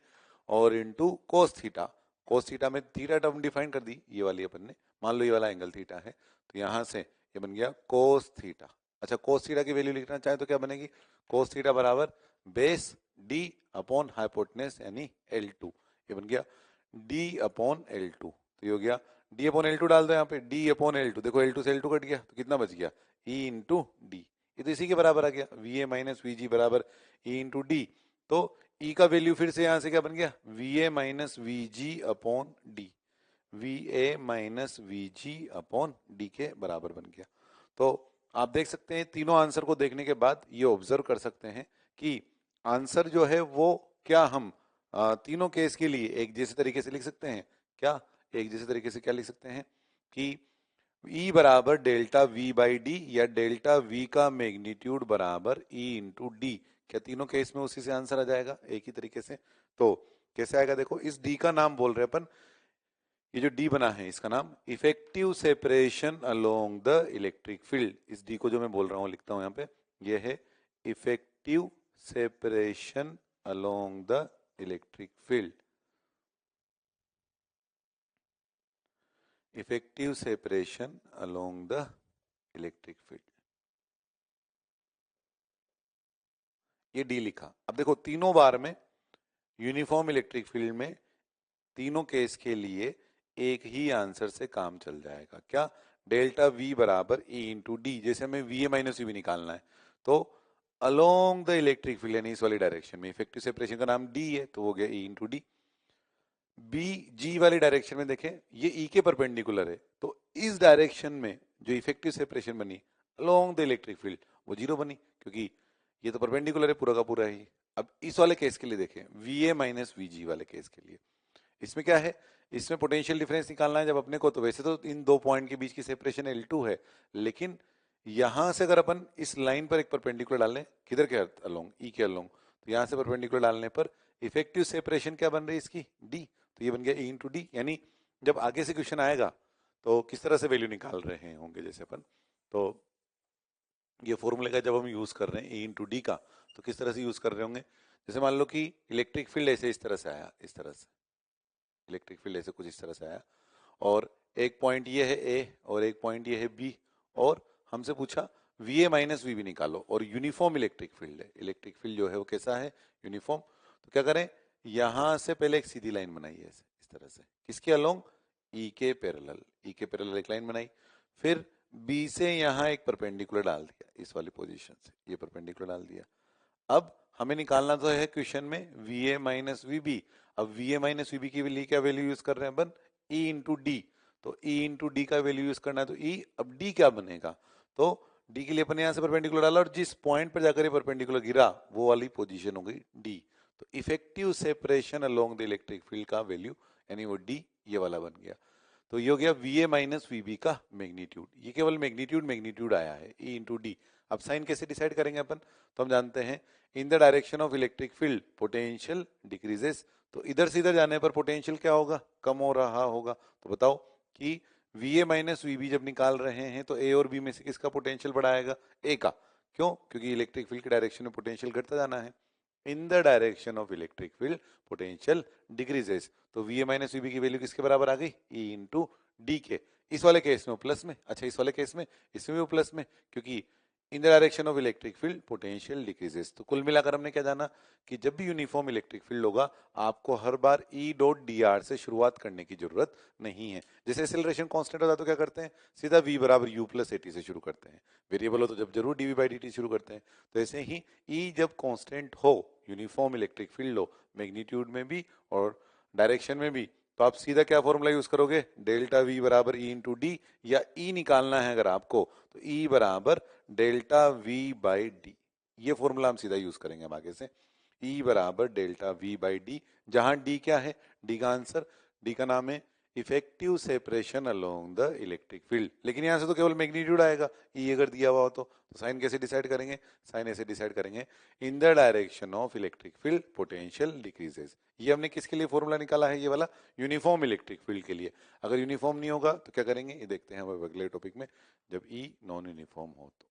और into cos theta, cos theta में थीटा टर्म डिफाइन कर दी ये वाली अपन ने, मान लो ये वाला एंगल थीटा है तो यहां से ये बन गया कोस थीटा। अच्छा कोस थीटा की वैल्यू लिखना चाहे तो क्या बनेगी, कोस थीटा बराबर बेस डी अपॉन हाइपोटेनस यानी L2, ये बन गया डी अपॉन L2। तो ये हो गया डी अपॉन L2 डाल दो यहाँ पे, डी अपॉन L2, देखो L2 से L2 कट गया तो कितना बच गया E इंटू डी, ये तो इसी के बराबर आ गया VA माइनस VG बराबर E इंटू डी। तो E का वैल्यू फिर से यहाँ से क्या बन गया VA minus VG upon D, VA minus VG upon D के बराबर बन गया। तो आप देख सकते हैं तीनों आंसर को देखने के बाद ये ऑब्जर्व कर सकते हैं कि आंसर जो है वो क्या हम तीनों केस के लिए एक जैसे तरीके से लिख सकते हैं। क्या एक जैसे तरीके से क्या लिख सकते हैं कि E बराबर डेल्टा V बाई डी या डेल्टा V का मैग्नीट्यूड बराबर E इंटू डी, क्या तीनों केस में उसी से आंसर आ जाएगा एक ही तरीके से। तो कैसे आएगा देखो, इस D का नाम बोल रहे अपन ये जो डी बना है इसका नाम effective separation along the electric field. इस डी को जो मैं बोल रहा हूँ लिखता हूँ यहाँ पे, ये है effective separation along the electric field. Effective separation along the electric field, ये डी लिखा। अब देखो तीनों बार में यूनिफॉर्म इलेक्ट्रिक फील्ड में तीनों केस के लिए एक ही आंसर से काम चल जाएगा। क्या? डेल्टा वी बराबर ई इंटू डी। जैसे हमें वी ए माइनस वी निकालना है तो अलोंग द इलेक्ट्रिक फील्ड यानी इस वाली डायरेक्शन में इफेक्टिव सेपरेशन का नाम डी है तो हो गया ई इंटू डी। बी जी वाली डायरेक्शन में देखें ये ई के परपेंडिकुलर है तो इस डायरेक्शन में जो इफेक्टिव सेपरेशन बनी अलोंग द इलेक्ट्रिक फील्ड वो जीरो बनी क्योंकि ये तो परपेंडिकुलर है पूरा का पूरा ही। अब इस वाले केस के लिए देखें वी ए माइनस वी जी वाले केस के लिए, इसमें क्या है, इसमें पोटेंशियल डिफरेंस निकालना है जब अपने को, तो वैसे तो इन दो पॉइंट के बीच की सेपरेशन L2 है, लेकिन यहां से अगर अपन इस लाइन पर एक परपेंडिकुलर डाल लें, किधर के अलोंग, ई के अलोंग, तो यहां से परपेंडिकुलर डालने पर इफेक्टिव सेपरेशन क्या बन रही है इसकी, डी। तो ये बन गया ई इंटू डी। यानी जब आगे से क्वेश्चन आएगा तो किस तरह से वैल्यू निकाल रहे होंगे जैसे अपन, तो ये फॉर्मूले का जब हम यूज कर रहे हैं ई इंटू डी का, तो किस तरह से यूज कर रहे होंगे। जैसे मान लो कि इलेक्ट्रिक फील्ड ऐसे इस तरह से आया, इस तरह से इलेक्ट्रिक फील्ड ऐसे कुछ इस तरह से आया और एक पॉइंट ये है ए और एक पॉइंट ये है बी, और हमसे पूछा V A minus V B निकालो और यूनिफॉर्म इलेक्ट्रिक फील्ड है। इलेक्ट्रिक फील्ड जो है वो कैसा है, यूनिफॉर्म। तो क्या करें, यहां से पहले एक सीधी लाइन बनाई है ऐसे इस तरह से, किसके अलोंग, ई के पैरेलल, ई के पैरेलल एक लाइन बनाई, फिर बी से यहां एक परपेंडिकुलर डाल दिया इस वाली पोजीशन से, ये परपेंडिकुलर डाल दिया। अब हमें निकालना तो है क्वेश्चन में V A minus V B. अब V A minus V B के लिए क्या वैल्यू यूज कर रहे हैं अपन, ई इंटू डी। तो ई इंटू डी का वैल्यू यूज करना है तो ई, अब डी क्या बनेगा, तो डी के लिए अपन यहां से परपेंडिकुलर डाला और जिस पॉइंट पर जाकर ये परपेंडिकुलर गिरा वो वाली पोजीशन हो गई डी। तो effective separation along the electric field का वैल्यू यानी वो डी ये वाला बन गया। तो ये हो गया V A minus V B का मैग्नीट्यूड। ये केवल मैग्नीट्यूड आया है ई इंटू डी। अब साइन कैसे डिसाइड करेंगे अपन, तो हम जानते हैं in the direction of electric field potential decreases. तो इधर से इधर जाने पर पोटेंशियल क्या होगा, कम हो रहा होगा। तो बताओ कि V A minus V B जब निकाल रहे हैं तो ए और बी में से किसका पोटेंशियल बढ़ा आएगा, ए का। क्यों, क्योंकि इलेक्ट्रिक फील्ड के डायरेक्शन में पोटेंशियल घटता जाना है। In the direction of electric field potential decreases. तो V A minus V B की वैल्यू किसके बराबर आ गई, ई इंटू डी के। इस वाले केस में प्लस में, अच्छा इस वाले केस में इसमें भी प्लस में, क्योंकि इन the direction of electric field potential decreases. तो कुल मिलाकर हमने क्या जाना कि जब भी यूनिफॉर्म इलेक्ट्रिक फील्ड होगा आपको हर बार ई डॉट डी आर से शुरुआत करने की जरूरत नहीं है। जैसे एक्सेलरेशन कांस्टेंट होता है तो क्या करते हैं, सीधा v बराबर u प्लस ए टी से शुरू करते हैं। वेरिएबल हो तो जब जरूर dv बाई डी टी शुरू करते हैं। तो ऐसे ही ई जब कांस्टेंट हो, यूनिफॉर्म इलेक्ट्रिक फील्ड हो, मैग्नीट्यूड में भी और डायरेक्शन में भी, तो आप सीधा क्या फॉर्मूला यूज करोगे, डेल्टा वी बराबर ई इंटू डी, या ई निकालना है अगर आपको तो ई बराबर डेल्टा वी बाई डी। ये फॉर्मूला हम सीधा यूज करेंगे हम आगे से, ई बराबर डेल्टा वी बाई डी, जहां डी क्या है, डी का आंसर, डी का नाम है effective separation along the electric field. लेकिन यहां से तो केवल मैग्नीट्यूड आएगा, ई अगर दिया हुआ हो तो साइन कैसे डिसाइड करेंगे, साइन ऐसे डिसाइड करेंगे इन the direction of electric field potential decreases. ये हमने किसके लिए फॉर्मूला निकाला है, ये वाला यूनिफॉर्म इलेक्ट्रिक फील्ड के लिए। अगर यूनिफॉर्म नहीं होगा तो क्या करेंगे, ये देखते हैं हम अगले टॉपिक में, जब ई नॉन यूनिफॉर्म हो तो।